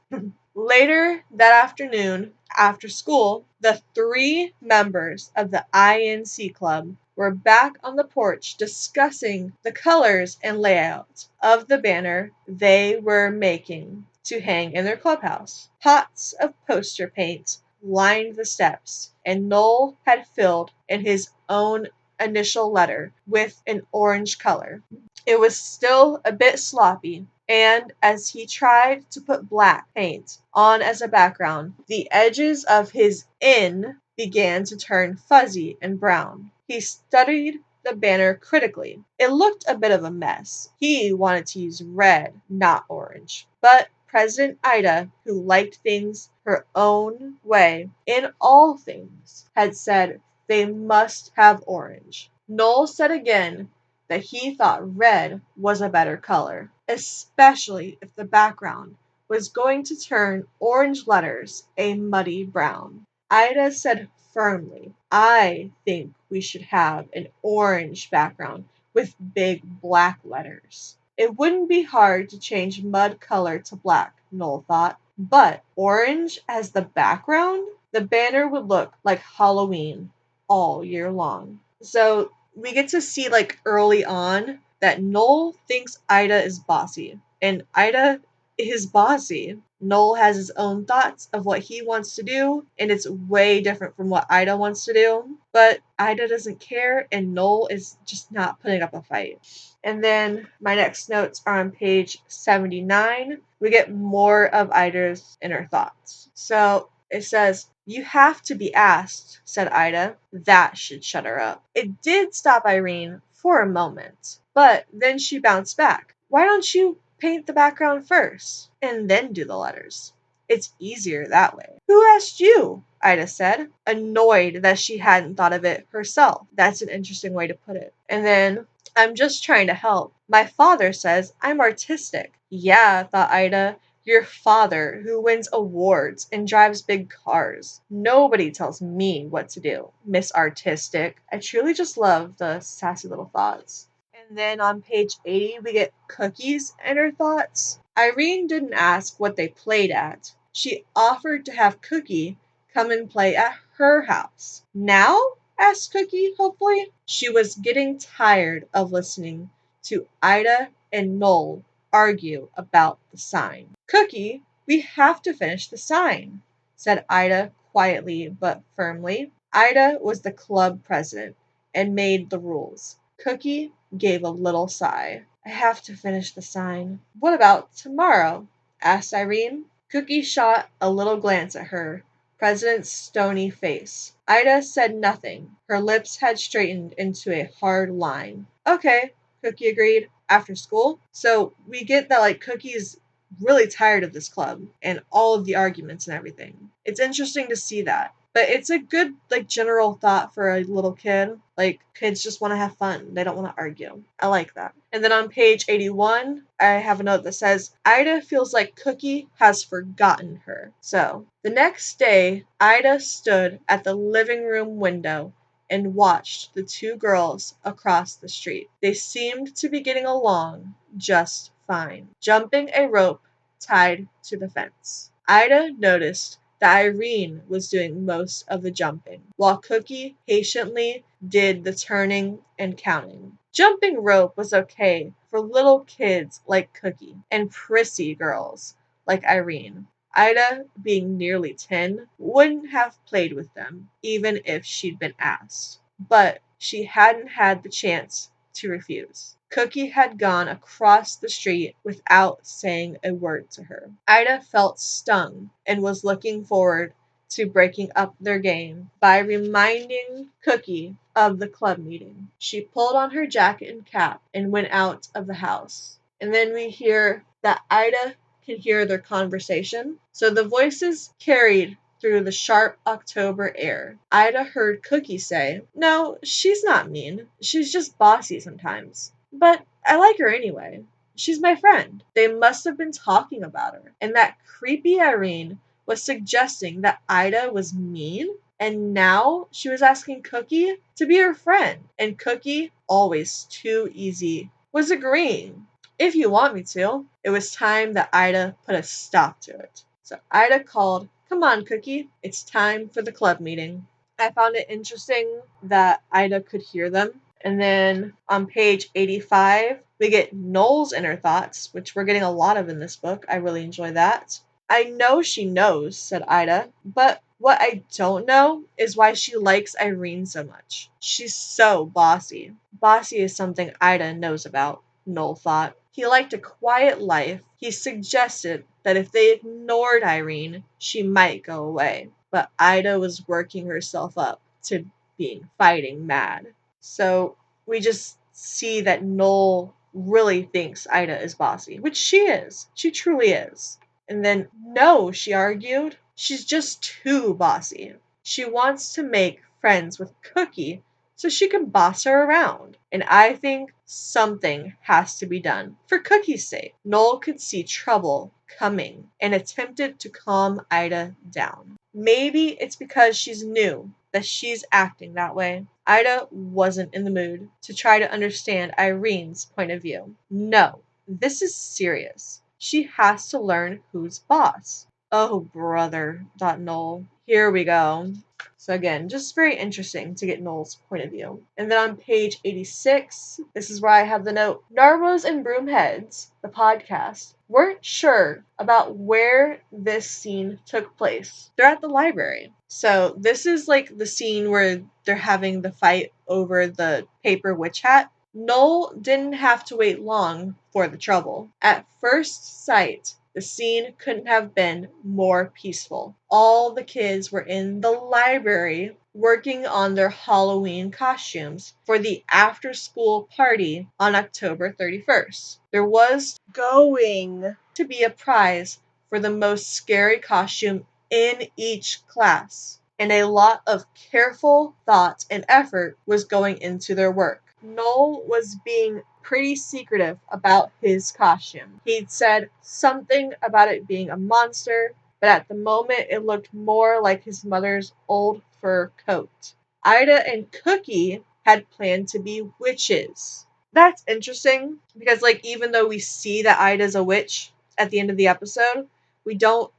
Later that afternoon, after school, the 3 members of the INC club were back on the porch discussing the colors and layout of the banner they were making to hang in their clubhouse. Pots of poster paint lined the steps, and Noel had filled in his own initial letter with an orange color. It was still a bit sloppy, and as he tried to put black paint on as a background, the edges of his N began to turn fuzzy and brown. He studied the banner critically. It looked a bit of a mess. He wanted to use red, not orange. But President Ida, who liked things her own way in all things, had said they must have orange. Noel said again that he thought red was a better color, especially if the background was going to turn orange letters a muddy brown. Ida said firmly, I think we should have an orange background with big black letters. It wouldn't be hard to change mud color to black, Noel thought, but orange as the background? The banner would look like Halloween all year long. So we get to see like early on that Noel thinks Ida is bossy, and Ida is bossy. Noel has his own thoughts of what he wants to do, and it's way different from what Ida wants to do. But Ida doesn't care, and Noel is just not putting up a fight. And then my next notes are on page 79. We get more of Ida's inner thoughts. So it says, you have to be asked, said Ida. That should shut her up. It did stop Irene for a moment, but then she bounced back. Why don't you paint the background first and then do the letters? It's easier that way. Who asked you? Ida said, annoyed that she hadn't thought of it herself. That's an interesting way to put it. And then, I'm just trying to help. My father says I'm artistic. Yeah, thought Ida. Your father, who wins awards and drives big cars. Nobody tells me what to do, Miss Artistic. I truly just love the sassy little thoughts. And then on page 80, we get Cookie's inner thoughts. Irene didn't ask what they played at. She offered to have Cookie come and play at her house. Now? Asked Cookie, hopefully. She was getting tired of listening to Ida and Noel argue about the sign. Cookie, we have to finish the sign, said Ida quietly but firmly. Ida was the club president and made the rules. Cookie gave a little sigh. I have to finish the sign. What about tomorrow? Asked Irene. Cookie shot a little glance at her president's stony face. Ida said nothing. Her lips had straightened into a hard line. Okay, Cookie agreed. After school? So we get that like Cookie's really tired of this club and all of the arguments and everything. It's interesting to see that. But it's a good like general thought for a little kid. Like kids just want to have fun. They don't want to argue. I like that. And then on page 81, I have a note that says, Ida feels like Cookie has forgotten her. So the next day, Ida stood at the living room window and watched the 2 girls across the street. They seemed to be getting along just fine, jumping a rope tied to the fence. Ida noticed that Irene was doing most of the jumping, while Cookie patiently did the turning and counting. Jumping rope was okay for little kids like Cookie and prissy girls like Irene. Ida, being nearly 10, wouldn't have played with them, even if she'd been asked. But she hadn't had the chance to refuse. Cookie had gone across the street without saying a word to her. Ida felt stung and was looking forward to breaking up their game by reminding Cookie of the club meeting. She pulled on her jacket and cap and went out of the house. And then we hear that Ida can hear their conversation. So the voices carried through the sharp October air. Ida heard Cookie say, no, she's not mean. She's just bossy sometimes. But I like her anyway. She's my friend. They must have been talking about her. And that creepy Irene was suggesting that Ida was mean And now she was asking Cookie to be her friend. And Cookie, always too easy, was agreeing. If you want me to. It was time that Ida put a stop to it. So Ida called, "Come on, Cookie, it's time for the club meeting." I found it interesting that Ida could hear them. And then on page 85, we get Noel's inner thoughts, which we're getting a lot of in this book. I really enjoy that. "I know she knows," said Ida, "but what I don't know is why she likes Irene so much. She's so bossy." Bossy is something Ida knows about, Noel thought. He liked a quiet life. He suggested that if they ignored Irene, she might go away. But Ida was working herself up to being fighting mad. So we just see that Noel really thinks Ida is bossy, which she is. She truly is. And then, no, she argued, she's just too bossy. She wants to make friends with Cookie so she can boss her around. And I think something has to be done for Cookie's sake. Noel could see trouble coming and attempted to calm Ida down. Maybe it's because she's new that she's acting that way. Ida wasn't in the mood to try to understand Irene's point of view. No, this is serious. She has to learn who's boss. Oh, brother, thought Noel. Here we go. So again, just very interesting to get Noel's point of view. And then on page 86, this is where I have the note, "Narwhals and Broomheads, the podcast, weren't sure about where this scene took place. They're at the library." So this is like the scene where they're having the fight over the paper witch hat. Noel didn't have to wait long for the trouble. At first sight, the scene couldn't have been more peaceful. All the kids were in the library working on their Halloween costumes for the after-school party on October 31st. There was going to be a prize for the most scary costume in each class, and a lot of careful thought and effort was going into their work. Noel was being pretty secretive about his costume. He'd said something about it being a monster, but at the moment it looked more like his mother's old fur coat. Ida and Cookie had planned to be witches. That's interesting because, like, even though we see that Ida's a witch at the end of the episode, we don't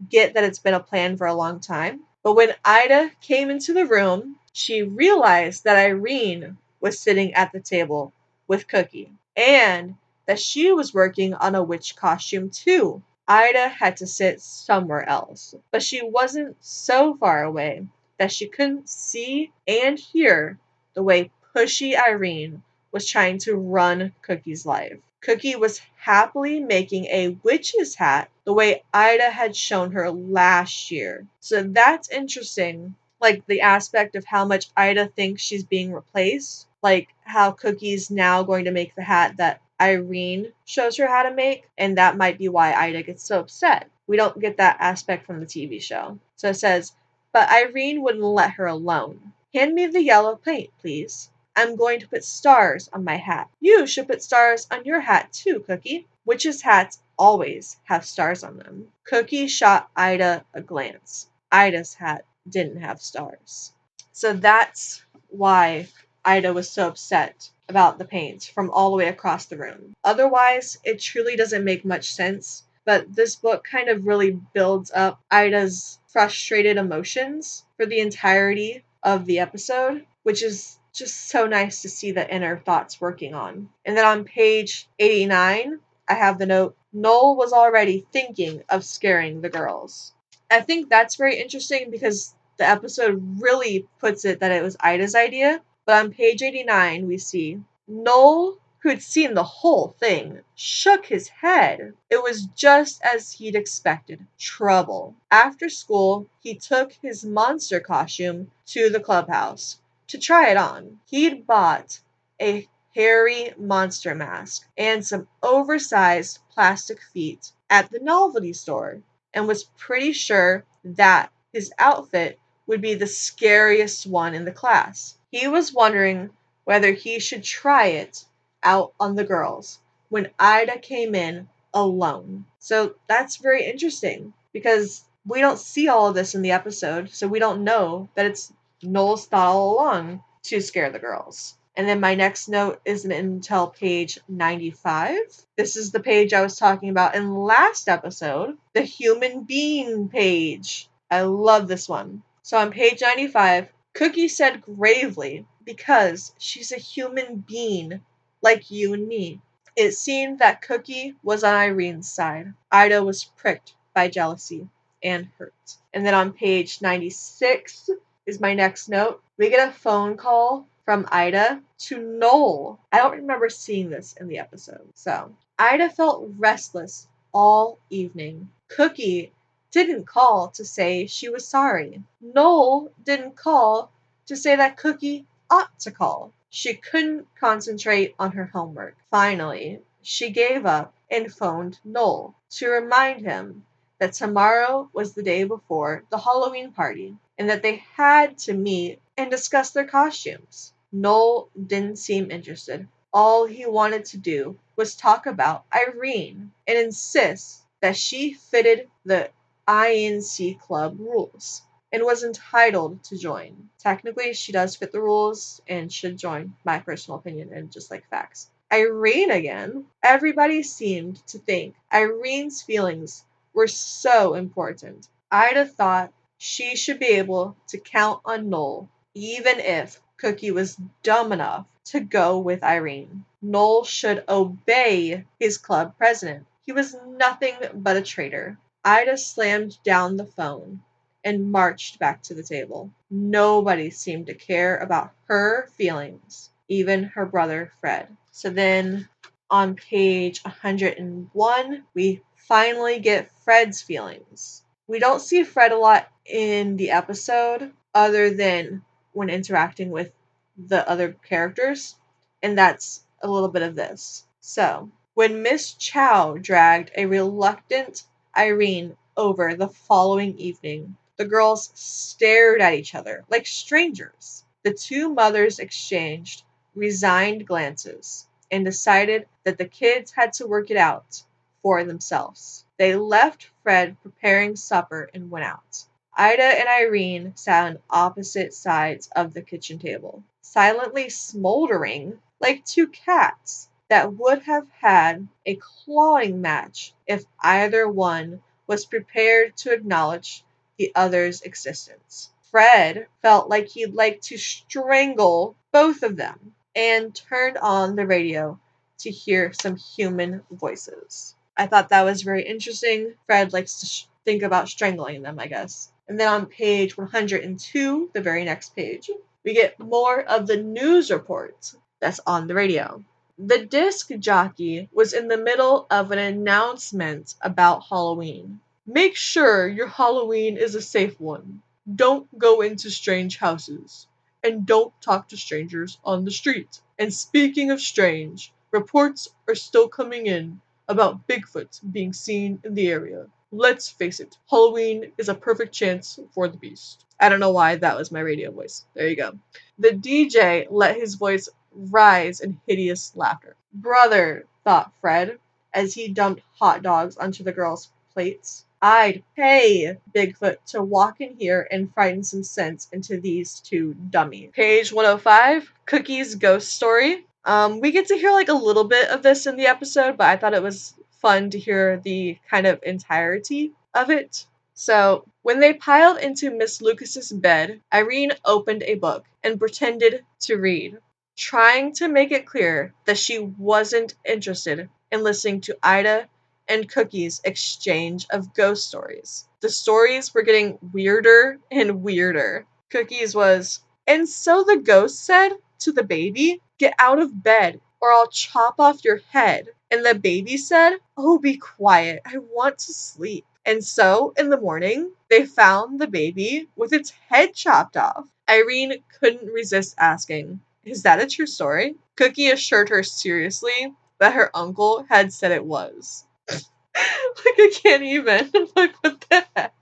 get that it's been a plan for a long time. But when Ida came into the room, she realized that Irene was sitting at the table with Cookie, and that she was working on a witch costume too. Ida had to sit somewhere else, but she wasn't so far away that she couldn't see and hear the way pushy Irene was trying to run Cookie's life. Cookie was happily making a witch's hat the way Ida had shown her last year. So that's interesting, like the aspect of how much Ida thinks she's being replaced, like how Cookie's now going to make the hat that Irene shows her how to make, and that might be why Ida gets so upset. We don't get that aspect from the TV show. So it says, "But Irene wouldn't let her alone. Hand me the yellow paint, please. I'm going to put stars on my hat. You should put stars on your hat too, Cookie." Witches' hats always have stars on them. Cookie shot Ida a glance. Ida's hat didn't have stars. So that's why Ida was so upset about the paint from all the way across the room. Otherwise, it truly doesn't make much sense, but this book kind of really builds up Ida's frustrated emotions for the entirety of the episode, which is just so nice to see the inner thoughts working on. And then on page 89, I have the note, "Noel was already thinking of scaring the girls." I think that's very interesting because the episode really puts it that it was Ida's idea. But on page 89, we see Noel, who'd seen the whole thing, shook his head. It was just as he'd expected. Trouble. After school, he took his monster costume to the clubhouse to try it on. He'd bought a hairy monster mask and some oversized plastic feet at the novelty store, and was pretty sure that his outfit would be the scariest one in the class. He was wondering whether he should try it out on the girls when Ida came in alone. So that's very interesting because we don't see all of this in the episode, so we don't know that it's Noel's thought all along to scare the girls. And then my next note isn't until page 95. This is the page I was talking about in last episode, the human being page. I love this one. So on page 95, Cookie said gravely, because she's a human being like you and me. It seemed that Cookie was on Irene's side. Ida was pricked by jealousy and hurt. And then on page 96 is my next note. We get a phone call from Ida to Noel. I don't remember seeing this in the episode. So Ida felt restless all evening. Cookie didn't call to say she was sorry. Noel didn't call to say that Cookie ought to call. She couldn't concentrate on her homework. Finally, she gave up and phoned Noel to remind him that tomorrow was the day before the Halloween party and that they had to meet and discuss their costumes. Noel didn't seem interested. All he wanted to do was talk about Irene and insist that she fitted the INC club rules and was entitled to join. Technically, she does fit the rules and should join, my personal opinion, and just like facts. Irene again. Everybody seemed to think Irene's feelings were so important. Ida thought she should be able to count on Noel, even if Cookie was dumb enough to go with Irene. Noel should obey his club president. He was nothing but a traitor. Ida slammed down the phone and marched back to the table. Nobody seemed to care about her feelings, even her brother Fred. So then on page 101, we finally get Fred's feelings. We don't see Fred a lot in the episode other than when interacting with the other characters, and that's a little bit of this. So, when Miss Chow dragged a reluctant Irene over the following evening, the girls stared at each other like strangers. The two mothers exchanged resigned glances and decided that the kids had to work it out for themselves. They left Fred preparing supper and went out. Ida and Irene sat on opposite sides of the kitchen table, silently smoldering like two cats that would have had a clawing match if either one was prepared to acknowledge the other's existence. Fred felt like he'd like to strangle both of them and turned on the radio to hear some human voices. I thought that was very interesting. Fred likes to think about strangling them, I guess. And then on page 102, the very next page, we get more of the news report that's on the radio. The disc jockey was in the middle of an announcement about Halloween. Make sure your Halloween is a safe one. Don't go into strange houses. And don't talk to strangers on the street. And speaking of strange, reports are still coming in about Bigfoot being seen in the area. Let's face it, Halloween is a perfect chance for the beast. I don't know why that was my radio voice. There you go. The DJ let his voice rise in hideous laughter. Brother, thought Fred, as he dumped hot dogs onto the girls' plates. I'd pay Bigfoot to walk in here and frighten some sense into these two dummies. Page 105, Cookie's ghost story. We get to hear like a little bit of this in the episode, but I thought it was fun to hear the kind of entirety of it. So, when they piled into Miss Lucas's bed, Irene opened a book and pretended to read, trying to make it clear that she wasn't interested in listening to Ida and Cookie's exchange of ghost stories. The stories were getting weirder and weirder. Cookie's was, and so the ghost said to the baby, get out of bed or I'll chop off your head. And the baby said, oh, be quiet. I want to sleep. And so, in the morning, they found the baby with its head chopped off. Irene couldn't resist asking, is that a true story? Cookie assured her seriously that her uncle had said it was. Like, I can't even. Like, what the heck?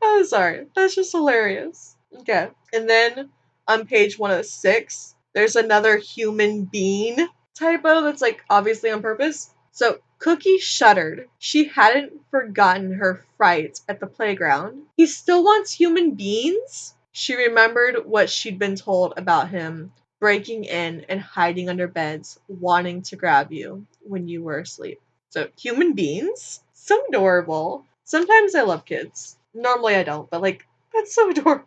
I'm sorry. That's just hilarious. Okay. And then, on page 106, there's another human being typo that's like obviously on purpose. So Cookie shuddered. She hadn't forgotten her fright at the playground. He still wants human beings? She remembered what she'd been told about him, breaking in and hiding under beds, wanting to grab you when you were asleep. So, human beings? So adorable. Sometimes I love kids. Normally I don't, but like, that's so adorable.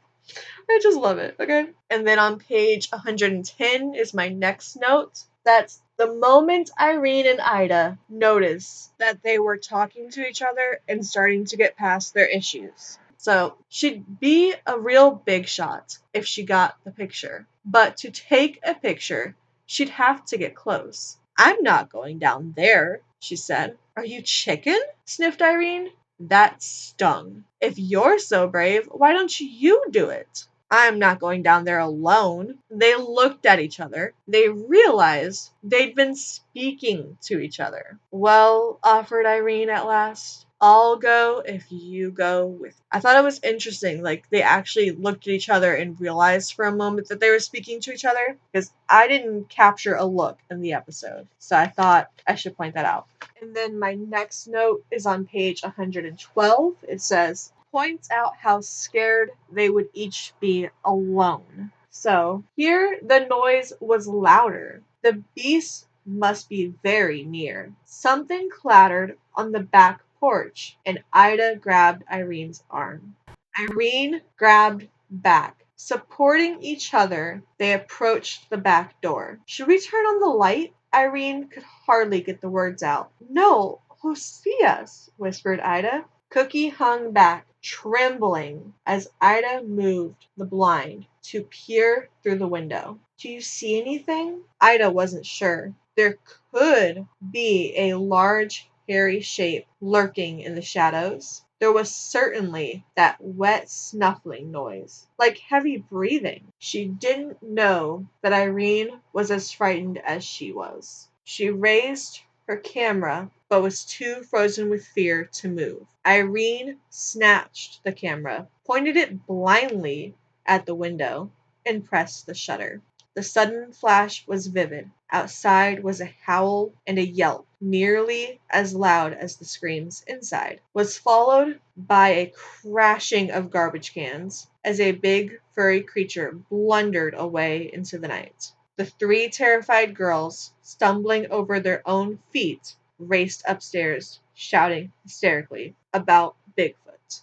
I just love it, okay? And then on page 110 is my next note. That's the moment Irene and Ida noticed that they were talking to each other and starting to get past their issues. So she'd be a real big shot if she got the picture. But to take a picture, she'd have to get close. I'm not going down there, she said. Are you chicken? Sniffed Irene. That stung. If you're so brave, why don't you do it? I'm not going down there alone. They looked at each other. They realized they'd been speaking to each other. Well, offered Irene at last, I'll go if you go with. I thought it was interesting. Like, they actually looked at each other and realized for a moment that they were speaking to each other, because I didn't capture a look in the episode. So I thought I should point that out. And then my next note is on page 112. It says, points out how scared they would each be alone. So here the noise was louder. The beast must be very near. Something clattered on the back porch, and Ida grabbed Irene's arm. Irene grabbed back. Supporting each other, they approached the back door. Should we turn on the light? Irene could hardly get the words out. No, who'll see us? Whispered Ida. Cookie hung back, trembling, as Ida moved the blind to peer through the window. Do you see anything? Ida wasn't sure. There could be a large, hairy shape lurking in the shadows. There was certainly that wet snuffling noise, like heavy breathing. She didn't know that Irene was as frightened as she was. She raised her camera, but was too frozen with fear to move. Irene snatched the camera, pointed it blindly at the window, and pressed the shutter. The sudden flash was vivid. Outside was a howl and a yelp, nearly as loud as the screams inside, was followed by a crashing of garbage cans as a big furry creature blundered away into the night. The three terrified girls, stumbling over their own feet, raced upstairs, shouting hysterically about Bigfoot.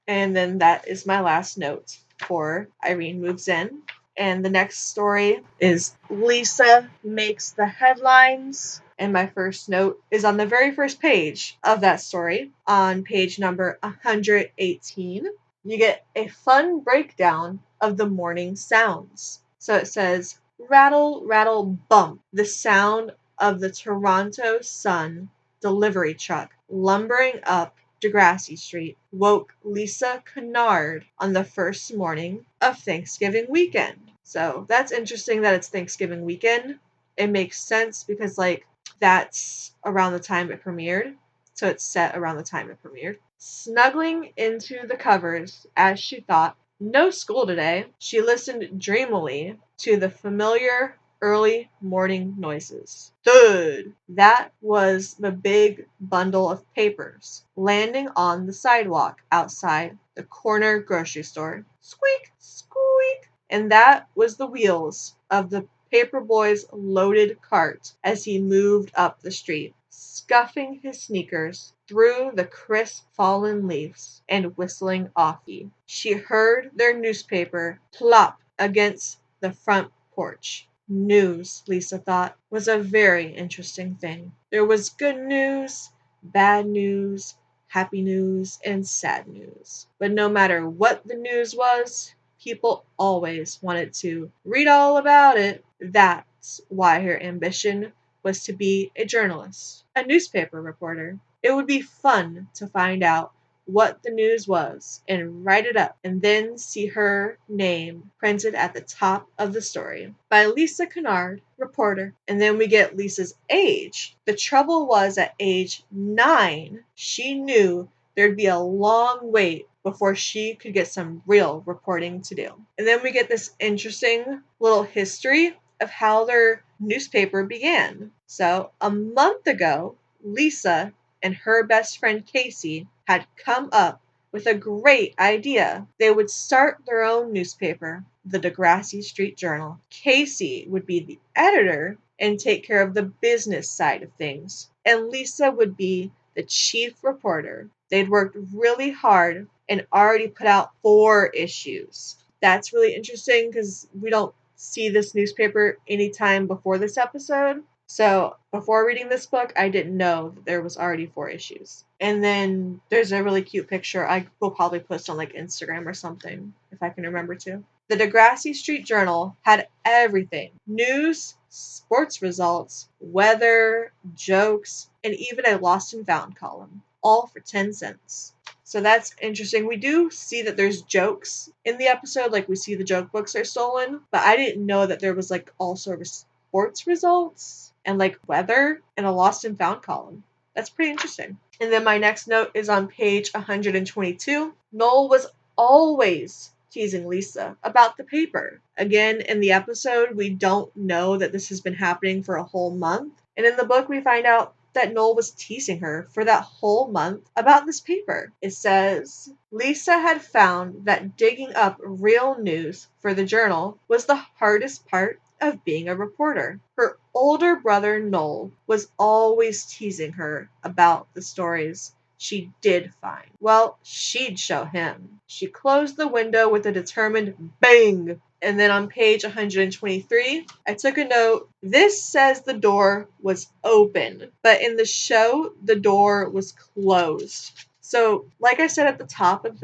And then that is my last note for Irene Moves In. And the next story is Lisa Makes the Headlines. And my first note is on the very first page of that story, on page number 118. You get a fun breakdown of the morning sounds. So it says, rattle, rattle, bump, the sound of the Toronto Sun delivery truck lumbering up Degrassi Street woke Lisa Kennard on the first morning of Thanksgiving weekend. So that's interesting that it's Thanksgiving weekend. It makes sense because, like, that's around the time it premiered. So it's set around the time it premiered. Snuggling into the covers as she thought, no school today, she listened dreamily to the familiar early morning noises. Thud! That was the big bundle of papers landing on the sidewalk outside the corner grocery store. Squeak! Squeak! And that was the wheels of the paperboy's loaded cart as he moved up the street, scuffing his sneakers through the crisp fallen leaves and whistling awfully. She heard their newspaper plop against the front porch. News, Lisa thought, was a very interesting thing. There was good news, bad news, happy news, and sad news. But no matter what the news was, people always wanted to read all about it. That's why her ambition was to be a journalist, a newspaper reporter. It would be fun to find out what the news was and write it up, and then see her name printed at the top of the story. By Lisa Kennard, reporter. And then we get Lisa's age. The trouble was, at age 9, she knew there'd be a long wait before she could get some real reporting to do. And then we get this interesting little history of how their newspaper began. So, a month ago, Lisa and her best friend Casey had come up with a great idea. They would start their own newspaper, the Degrassi Street Journal. Casey would be the editor and take care of the business side of things, and Lisa would be the chief reporter. They'd worked really hard and already put out 4 issues. That's really interesting because we don't see this newspaper anytime before this episode. So before reading this book, I didn't know that there was already 4 issues. And then there's a really cute picture I will probably post on like Instagram or something if I can remember to. The Degrassi Street Journal had everything: news, sports results, weather, jokes, and even a lost and found column, all for 10 cents. So that's interesting. We do see that there's jokes in the episode, like we see the joke books are stolen, but I didn't know that there was like also sports results and like weather and a lost and found column. That's pretty interesting. And then my next note is on page 122. Noel was always teasing Lisa about the paper. Again, in the episode, we don't know that this has been happening for a whole month. And in the book, we find out that Noel was teasing her for that whole month about this paper. It says, Lisa had found that digging up real news for the journal was the hardest part of being a reporter. Her older brother Noel was always teasing her about the stories she did find. Well, she'd show him. She closed the window with a determined bang. And then on page 123, I took a note. This says the door was open, but in the show, the door was closed. So, like I said at the top of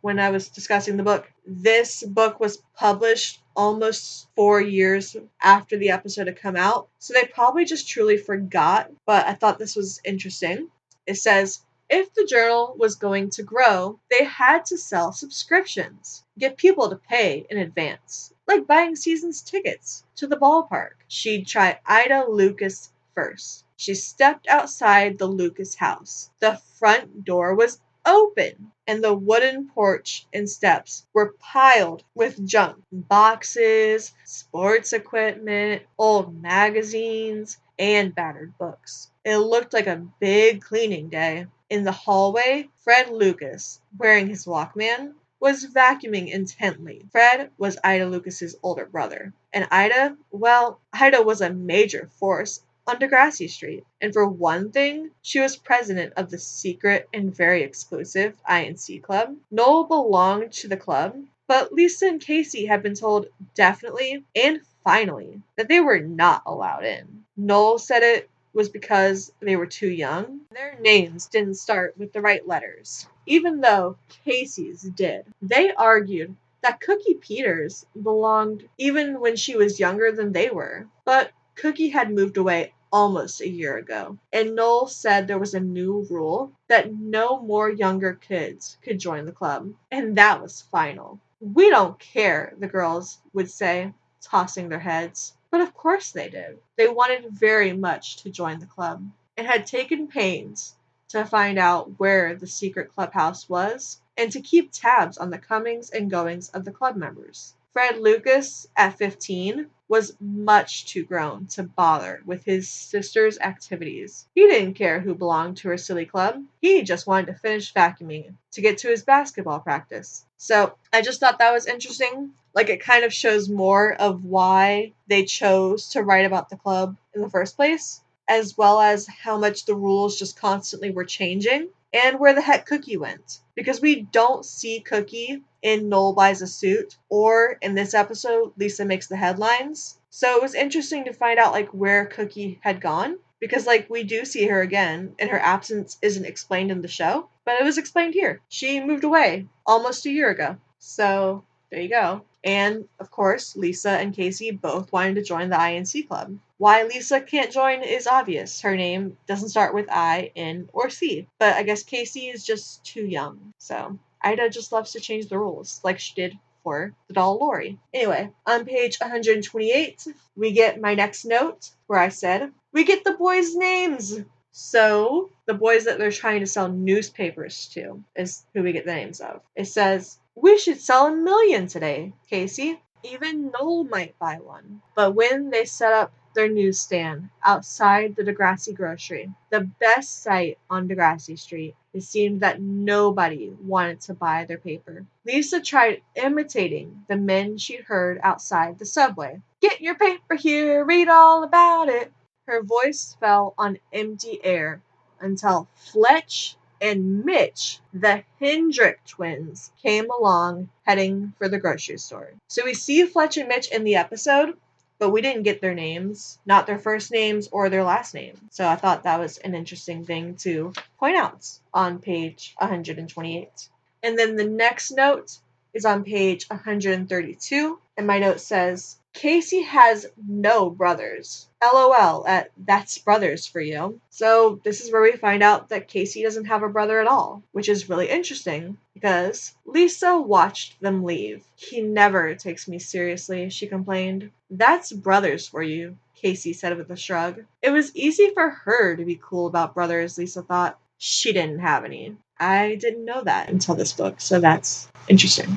when I was discussing the book, this book was published almost 4 years after the episode had come out. So they probably just truly forgot, but I thought this was interesting. It says, if the journal was going to grow, they had to sell subscriptions, get people to pay in advance, like buying season's tickets to the ballpark. She'd try Ida Lucas first. She stepped outside the Lucas house. The front door was open, and the wooden porch and steps were piled with junk: boxes, sports equipment, old magazines, and battered books. It looked like a big cleaning day. In the hallway, Fred Lucas, wearing his Walkman, was vacuuming intently. Fred was Ida Lucas's older brother, and Ida was a major force on Degrassi Street. And for one thing, she was president of the secret and very exclusive INC club. Noel belonged to the club, but Lisa and Casey had been told definitely and finally that they were not allowed in. Noel said it was because they were too young. Their names didn't start with the right letters, even though Casey's did. They argued that Cookie Peters belonged even when she was younger than they were, but Cookie had moved away almost a year ago, and Noel said there was a new rule that no more younger kids could join the club, and that was final. We don't care, the girls would say, tossing their heads. But of course they did. They wanted very much to join the club, and had taken pains to find out where the secret clubhouse was, and to keep tabs on the comings and goings of the club members. Fred Lucas, at 15, was much too grown to bother with his sister's activities. He didn't care who belonged to her silly club. He just wanted to finish vacuuming to get to his basketball practice. So I just thought that was interesting. Like, it kind of shows more of why they chose to write about the club in the first place, as well as how much the rules just constantly were changing, and where the heck Cookie went. Because we don't see Cookie in Noel Buys a Suit, or in this episode, Lisa Makes the Headlines. So it was interesting to find out, like, where Cookie had gone. Because, like, we do see her again, and her absence isn't explained in the show, but it was explained here. She moved away almost a year ago. So, there you go. And, of course, Lisa and Casey both wanted to join the INC club. Why Lisa can't join is obvious. Her name doesn't start with I, N, or C. But I guess Casey is just too young. So, Ida just loves to change the rules, like she did for the doll Lori. Anyway, on page 128, we get my next note, where I said, we get the boys' names! So, the boys that they're trying to sell newspapers to is who we get the names of. It says, we should sell 1 million today, Casey. Even Noel might buy one. But when they set up their newsstand outside the Degrassi grocery, the best sight on Degrassi Street. It seemed that nobody wanted to buy their paper. Lisa tried imitating the men she'd heard outside the subway. Get your paper here, read all about it. Her voice fell on empty air until Fletch and Mitch, the Hendrick twins, came along heading for the grocery store. So we see Fletch and Mitch in the episode, but we didn't get their names, not their first names or their last name. So I thought that was an interesting thing to point out on page 128. And then the next note is on page 132, and my note says, Casey has no brothers. LOL at That's Brothers for you. So this is where we find out that Casey doesn't have a brother at all, which is really interesting because Lisa watched them leave. He never takes me seriously, she complained. That's brothers for you, Casey said with a shrug. It was easy for her to be cool about brothers, Lisa thought. She didn't have any. I didn't know that until this book, so that's interesting.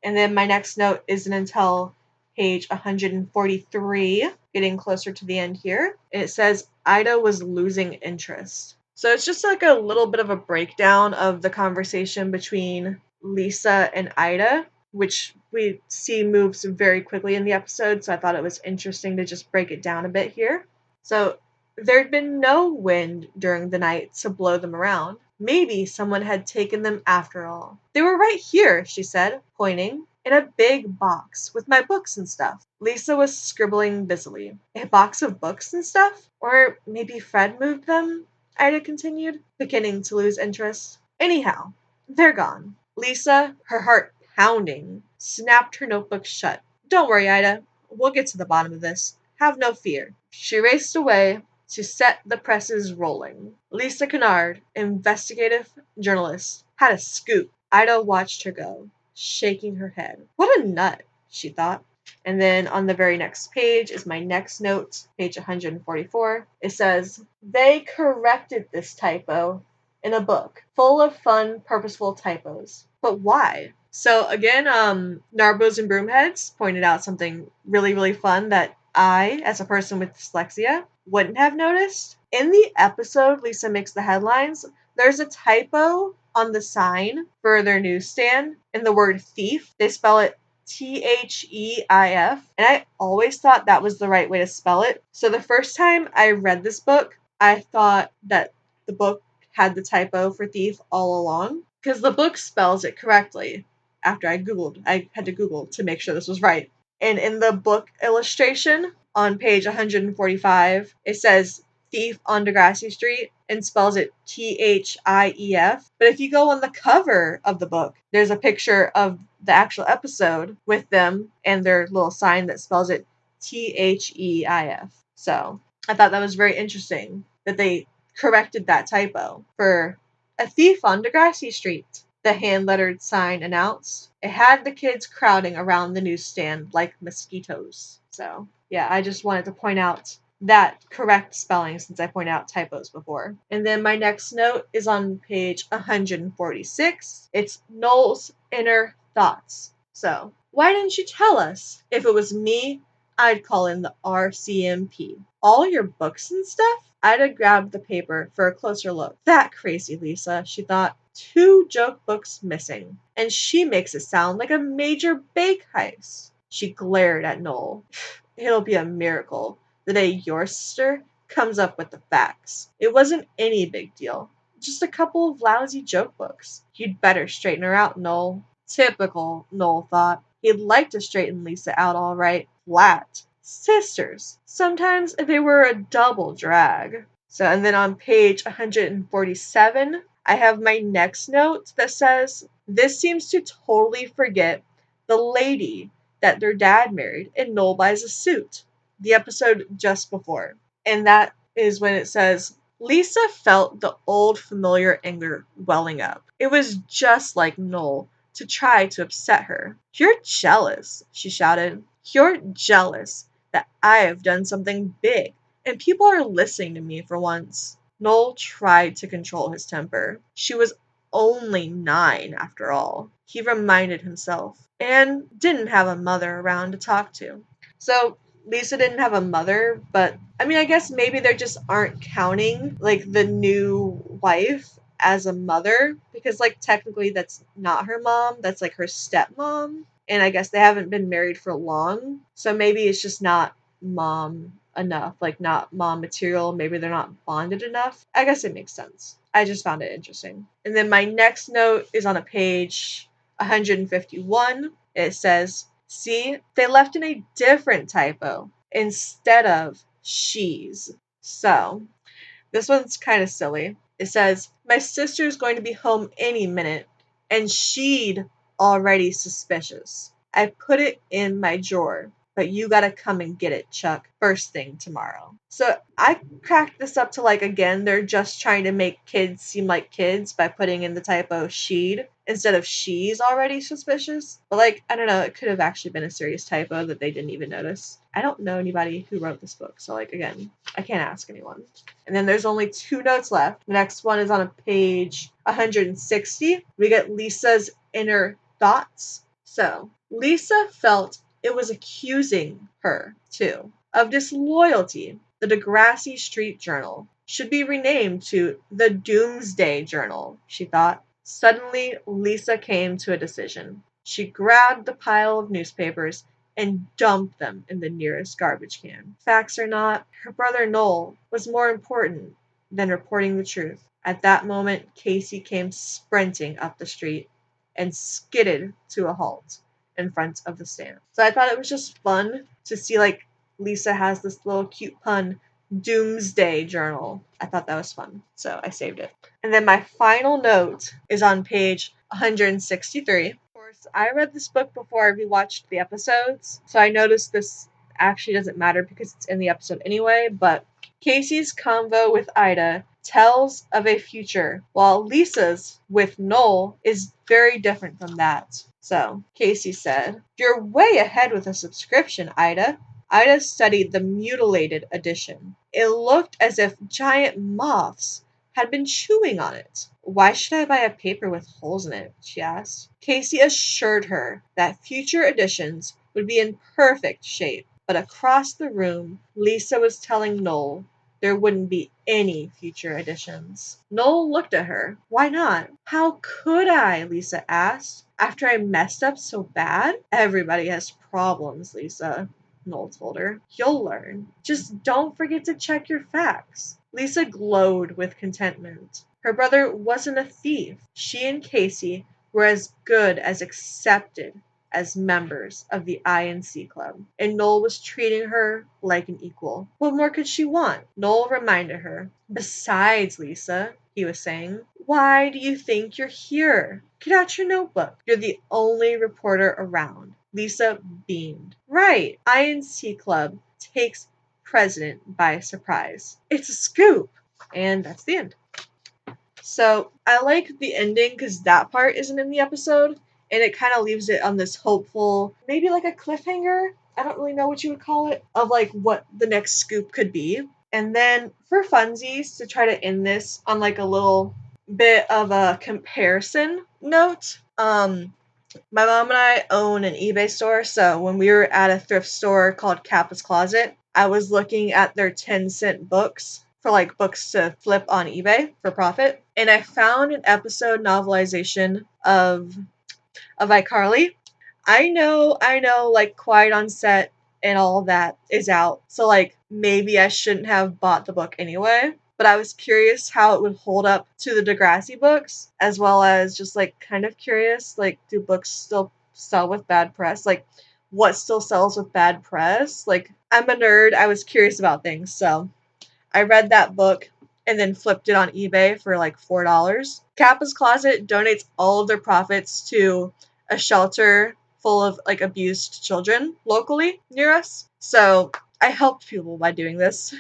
And then my next note isn't until page 143, getting closer to the end here. And it says, Ida was losing interest. So it's just like a little bit of a breakdown of the conversation between Lisa and Ida, which we see moves very quickly in the episode. So I thought it was interesting to just break it down a bit here. So there'd been no wind during the night to blow them around. Maybe someone had taken them after all. They were right here, she said, pointing, in a big box with my books and stuff. Lisa was scribbling busily. A box of books and stuff? Or maybe Fred moved them? Ida continued, beginning to lose interest. Anyhow, they're gone. Lisa, her heart pounding, snapped her notebook shut. Don't worry, Ida. We'll get to the bottom of this. Have no fear. She raced away to set the presses rolling. Lisa Kennard, investigative journalist, had a scoop. Ida watched her go, shaking her head. What a nut, she thought. And then on the very next page is my next note, page 144. It says, they corrected this typo in a book full of fun, purposeful typos. But why? So again, Narbos and Broomheads pointed out something really, really fun that I, as a person with dyslexia, wouldn't have noticed. In the episode Lisa Makes the Headlines, there's a typo on the sign for their newsstand in the word thief. They spell it Theif, and I always thought that was the right way to spell it. So the first time I read this book, I thought that the book had the typo for thief all along, because the book spells it correctly. After I had to Google to make sure this was right. And in the book illustration on page 145, it says thief on Degrassi Street and spells it Thief. But if you go on the cover of the book, there's a picture of the actual episode with them and their little sign that spells it Theif. So I thought that was very interesting that they corrected that typo for a thief on Degrassi Street. The hand-lettered sign announced. It had the kids crowding around the newsstand like mosquitoes. So, yeah, I just wanted to point out that correct spelling since I pointed out typos before. And then my next note is on page 146. It's Noel's inner thoughts. So, why didn't you tell us? If it was me, I'd call in the RCMP. All your books and stuff? Ida grabbed the paper for a closer look. That crazy Lisa, she thought. 2 joke books missing. And she makes it sound like a major bake heist. She glared at Noel. It'll be a miracle the day your sister comes up with the facts. It wasn't any big deal. Just a couple of lousy joke books. You'd better straighten her out, Noel. Typical, Noel thought. He'd like to straighten Lisa out all right. Flat. Sisters. Sometimes they were a double drag. So, and then on page 147, I have my next note that says, this seems to totally forget the lady that their dad married and Noel buys a suit. The episode just before. And that is when it says, Lisa felt the old familiar anger welling up. It was just like Noel to try to upset her. You're jealous, she shouted. You're jealous that I've done something big and people are listening to me for once. Noel tried to control his temper. She was only 9 after all, he reminded himself, and didn't have a mother around to talk to. So Lisa didn't have a mother, but I mean, I guess maybe they just aren't counting like the new wife as a mother because like technically that's not her mom, that's like her stepmom. And I guess they haven't been married for long. So maybe it's just not mom enough, like not mom material. Maybe they're not bonded enough. I guess it makes sense. I just found it interesting. And then my next note is on a page 151. It says, see, they left in a different typo instead of she's. So, this one's kind of silly. It says, my sister's going to be home any minute, and she'd already suspicious. I put it in my drawer, but you gotta come and get it, Chuck, first thing tomorrow. So I cracked this up to like, again, they're just trying to make kids seem like kids by putting in the typo she'd instead of she's already suspicious. But like, I don't know, it could have actually been a serious typo that they didn't even notice. I don't know anybody who wrote this book, so like, again, I can't ask anyone. And then there's only 2 notes left. The next one is on a page 160. We get Lisa's inner thoughts. So, Lisa felt it was accusing her, too, of disloyalty. The Degrassi Street Journal should be renamed to the Doomsday Journal, she thought. Suddenly, Lisa came to a decision. She grabbed the pile of newspapers and dumped them in the nearest garbage can. Facts or not, her brother Noel was more important than reporting the truth. At that moment, Casey came sprinting up the street and skidded to a halt in front of the stand. So I thought it was just fun to see like Lisa has this little cute pun, Doomsday Journal. I thought that was fun, so I saved it. And then my final note is on page 163. Of course, I read this book before I rewatched the episodes, so I noticed this actually doesn't matter because it's in the episode anyway, but Casey's convo with Ida tells of a future, while Lisa's with Noel is very different from that. So, Casey said, you're way ahead with a subscription, Ida. Ida studied the mutilated edition. It looked as if giant moths had been chewing on it. Why should I buy a paper with holes in it? She asked. Casey assured her that future editions would be in perfect shape. But across the room, Lisa was telling Noel there wouldn't be any future editions. Noel looked at her. Why not? How could I? Lisa asked. After I messed up so bad? Everybody has problems, Lisa, Noel told her. You'll learn. Just don't forget to check your facts. Lisa glowed with contentment. Her brother wasn't a thief. She and Casey were as good as accepted as members of the INC club, and Noel was treating her like an equal. What more could she want? Noel reminded her. Besides, Lisa, he was saying, why do you think you're here? Get out your notebook. You're the only reporter around. Lisa beamed. Right, INC club takes president by surprise. It's a scoop. And that's the end. So I like the ending because that part isn't in the episode, and it kind of leaves it on this hopeful, maybe like a cliffhanger. I don't really know what you would call it, of like what the next scoop could be. And then for funsies, to try to end this on like a little bit of a comparison note, my mom and I own an eBay store, so when we were at a thrift store called Kappa's Closet, I was looking at their 10-cent books for like books to flip on eBay for profit, and I found an episode novelization of iCarly. I know, like Quiet on Set and all that is out, so like maybe I shouldn't have bought the book anyway. But I was curious how it would hold up to the Degrassi books, as well as just like kind of curious, like do books still sell with bad press? Like what still sells with bad press? Like I'm a nerd, I was curious about things, so I read that book and then flipped it on eBay for like $4. Kappa's Closet donates all of their profits to a shelter full of like abused children locally near us. So I helped people by doing this.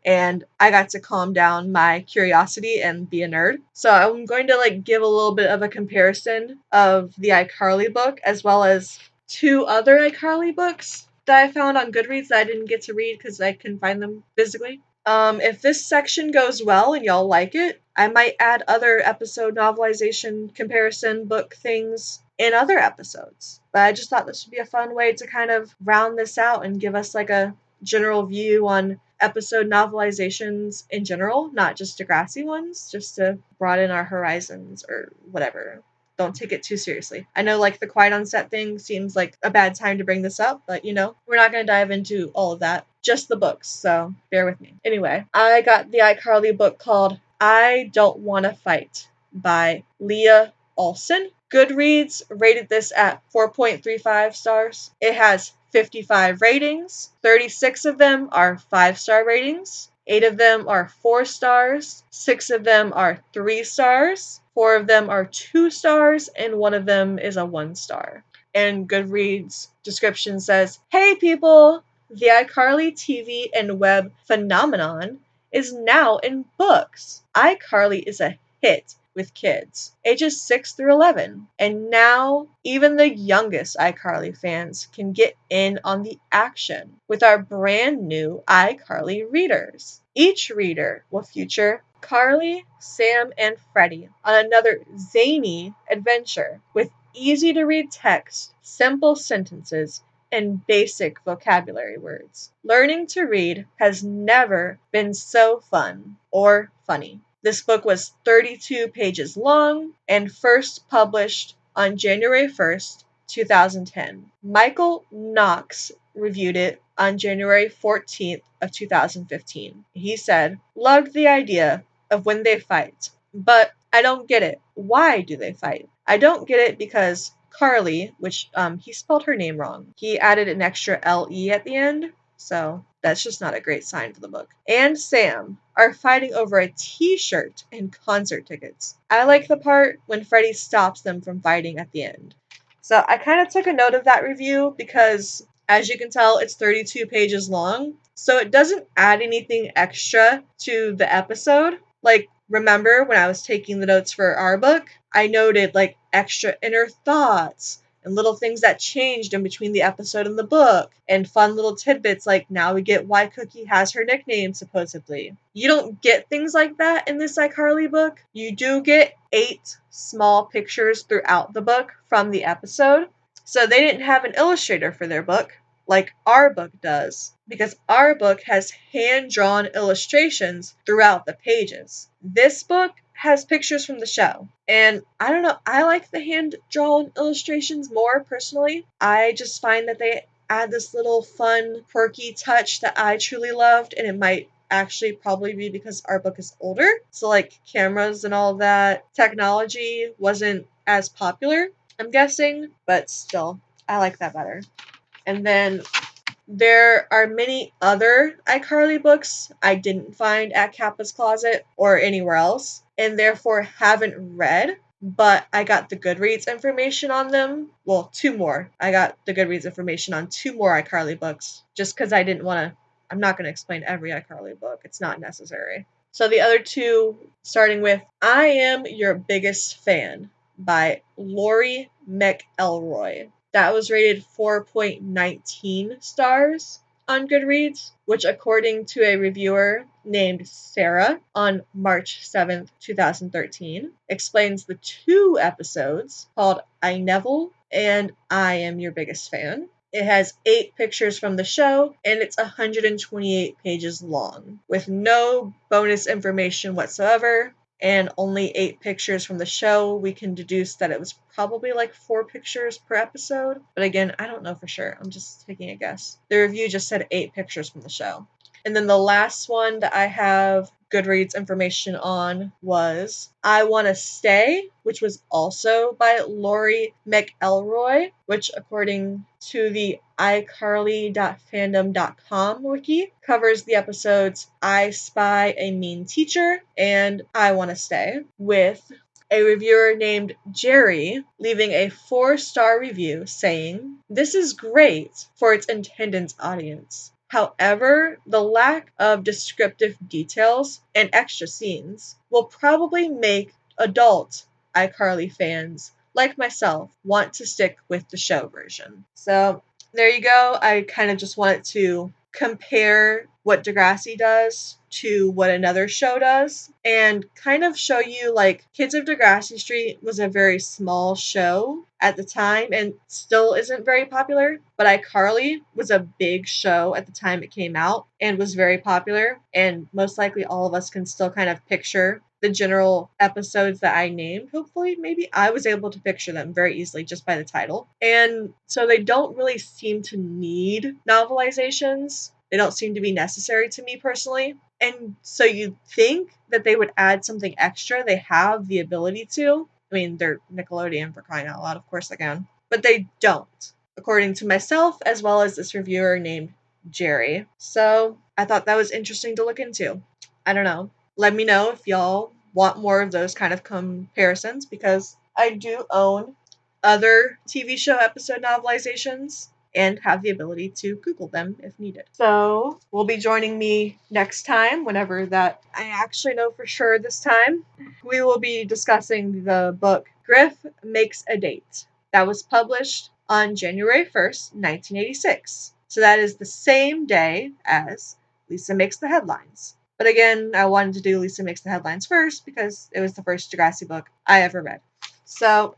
And I got to calm down my curiosity and be a nerd. So I'm going to like give a little bit of a comparison of the iCarly book as well as 2 other iCarly books that I found on Goodreads that I didn't get to read because I couldn't find them physically. If this section goes well and y'all like it, I might add other episode novelization comparison book things in other episodes. But I just thought this would be a fun way to kind of round this out and give us like a general view on episode novelizations in general, not just Degrassi ones, just to broaden our horizons or whatever. Don't take it too seriously. I know, like, the quiet on set thing seems like a bad time to bring this up, but, we're not going to dive into all of that. Just the books, so bear with me. Anyway, I got the iCarly book called I Don't Want to Fight by Leah Olson. Goodreads rated this at 4.35 stars. It has 55 ratings. 36 of them are 5-star ratings. 8 of them are 4 stars. 6 of them are 3 stars. 4 of them are 2 stars, and 1 of them is a 1 star. And Goodreads description says, "Hey people, the iCarly TV and web phenomenon is now in books. iCarly is a hit with kids, ages 6 through 11, and now even the youngest iCarly fans can get in on the action with our brand new iCarly readers. Each reader will feature Carly, Sam, and Freddie on another zany adventure with easy-to-read text, simple sentences, and basic vocabulary words. Learning to read has never been so fun or funny." This book was 32 pages long and first published on January 1st, 2010. Michael Knox reviewed it on January 14th of 2015. He said, "Loved the idea of when they fight, but I don't get it. Why do they fight? I don't get it because Carly," which he spelled her name wrong. He added an extra L-E at the end, so that's just not a great sign for the book. "And Sam are fighting over a t-shirt and concert tickets. I like the part when Freddie stops them from fighting at the end." So I kind of took a note of that review because, as you can tell, it's 32 pages long. So it doesn't add anything extra to the episode. Like, remember when I was taking the notes for our book, I noted like extra inner thoughts and little things that changed in between the episode and the book, and fun little tidbits like now we get why Cookie has her nickname, supposedly. You don't get things like that in this iCarly book. You do get 8 small pictures throughout the book from the episode. So they didn't have an illustrator for their book, like our book does, because our book has hand-drawn illustrations throughout the pages. This book has pictures from the show. And I don't know, I like the hand-drawn illustrations more personally. I just find that they add this little fun, quirky touch that I truly loved, and it might actually probably be because our book is older. So like cameras and all of that technology wasn't as popular, I'm guessing, but still, I like that better. And then there are many other iCarly books I didn't find at Kappa's Closet or anywhere else, and therefore haven't read, but I got the Goodreads information on them. Well, 2 more. I got the Goodreads information on 2 more iCarly books, just because I didn't want to. I'm not going to explain every iCarly book. It's not necessary. So the other 2, starting with I Am Your Biggest Fan by Lori McElroy. That was rated 4.19 stars on Goodreads, which according to a reviewer named Sarah on March 7th, 2013, explains the 2 episodes called I Neville and I Am Your Biggest Fan. It has 8 pictures from the show, and it's 128 pages long, with no bonus information whatsoever. And only 8 pictures from the show, we can deduce that it was probably like 4 pictures per episode. But again, I don't know for sure. I'm just taking a guess. The review just said 8 pictures from the show. And then the last one that I have Goodreads information on was I Wanna Stay, which was also by Lori McElroy, which according to the iCarly.fandom.com wiki covers the episodes I Spy a Mean Teacher and I Wanna Stay, with a reviewer named Jerry leaving a 4-star review saying, "This is great for its intended audience. However, the lack of descriptive details and extra scenes will probably make adult iCarly fans like myself want to stick with the show version." So there you go. I kind of just wanted to compare what Degrassi does to what another show does, and kind of show you, like, Kids of Degrassi Street was a very small show at the time and still isn't very popular, but iCarly was a big show at the time it came out and was very popular, and most likely all of us can still kind of picture the general episodes that I named. Hopefully, maybe I was able to picture them very easily just by the title. And so they don't really seem to need novelizations. They don't seem to be necessary to me personally. And so you'd think that they would add something extra. They have the ability to. I mean, they're Nickelodeon, for crying out loud, of course they can. But they don't, according to myself, as well as this reviewer named Jerry. So I thought that was interesting to look into. I don't know. Let me know if y'all want more of those kind of comparisons, because I do own other TV show episode novelizations and have the ability to Google them if needed. So will be joining me next time, whenever that I actually know for sure this time. We will be discussing the book Griff Makes a Date. That was published on January 1st, 1986. So that is the same day as Lisa Makes the Headlines. But again, I wanted to do Lisa Makes the Headlines first because it was the first Degrassi book I ever read. So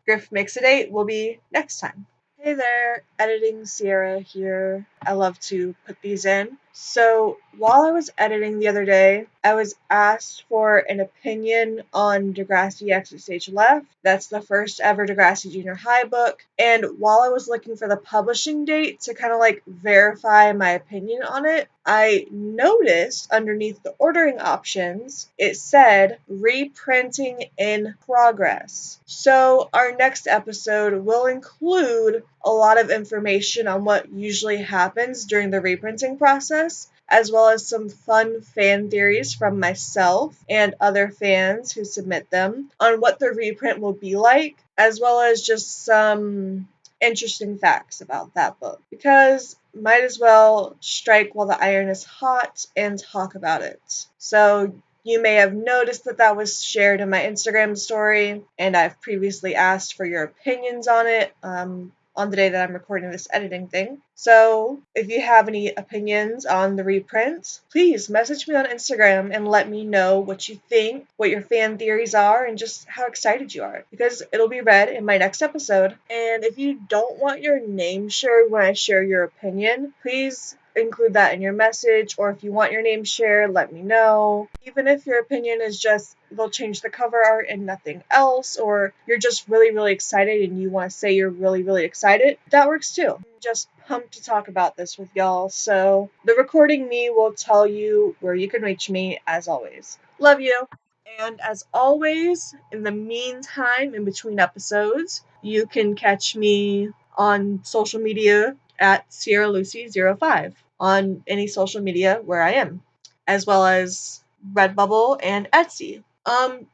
Griff Makes a Date will be next time. Hey there, Editing Sierra here. I love to put these in. So while I was editing the other day, I was asked for an opinion on Degrassi Exit Stage Left. That's the first ever Degrassi Junior High book. And while I was looking for the publishing date to kind of like verify my opinion on it, I noticed underneath the ordering options, it said reprinting in progress. So our next episode will include a lot of information on what usually happens during the reprinting process, as well as some fun fan theories from myself and other fans who submit them on what the reprint will be like, as well as just some interesting facts about that book, because might as well strike while the iron is hot and talk about it. So you may have noticed that that was shared in my Instagram story, and I've previously asked for your opinions on it on the day that I'm recording this editing thing. So if you have any opinions on the reprint, please message me on Instagram and let me know what you think, what your fan theories are, and just how excited you are, because it'll be read in my next episode. And if you don't want your name shared when I share your opinion, please include that in your message, or if you want your name shared, let me know. Even if your opinion is just they'll change the cover art and nothing else, or you're just really, really excited and you want to say you're really, really excited, that works too. I'm just pumped to talk about this with y'all. So the recording me will tell you where you can reach me, as always. Love you. And as always, in the meantime, in between episodes, you can catch me on social media at SierraLucy05 on any social media where I am, as well as Redbubble and Etsy.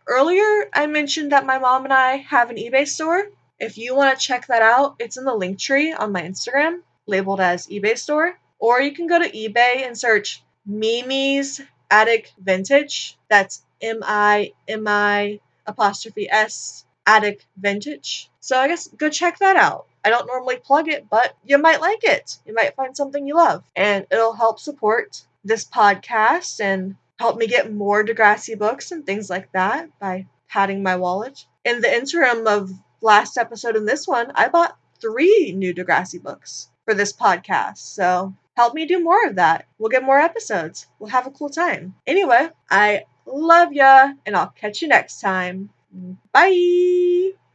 Earlier I mentioned that my mom and I have an eBay store. If you want to check that out, it's in the link tree on my Instagram, labeled as eBay store. Or you can go to eBay and search Mimi's Attic Vintage. That's MIMI apostrophe S Attic Vintage. So I guess go check that out. I don't normally plug it, but you might like it. You might find something you love. And it'll help support this podcast and help me get more Degrassi books and things like that by padding my wallet. In the interim of last episode and this one, I bought 3 new Degrassi books for this podcast. So help me do more of that. We'll get more episodes. We'll have a cool time. Anyway, I love ya, and I'll catch you next time. Bye!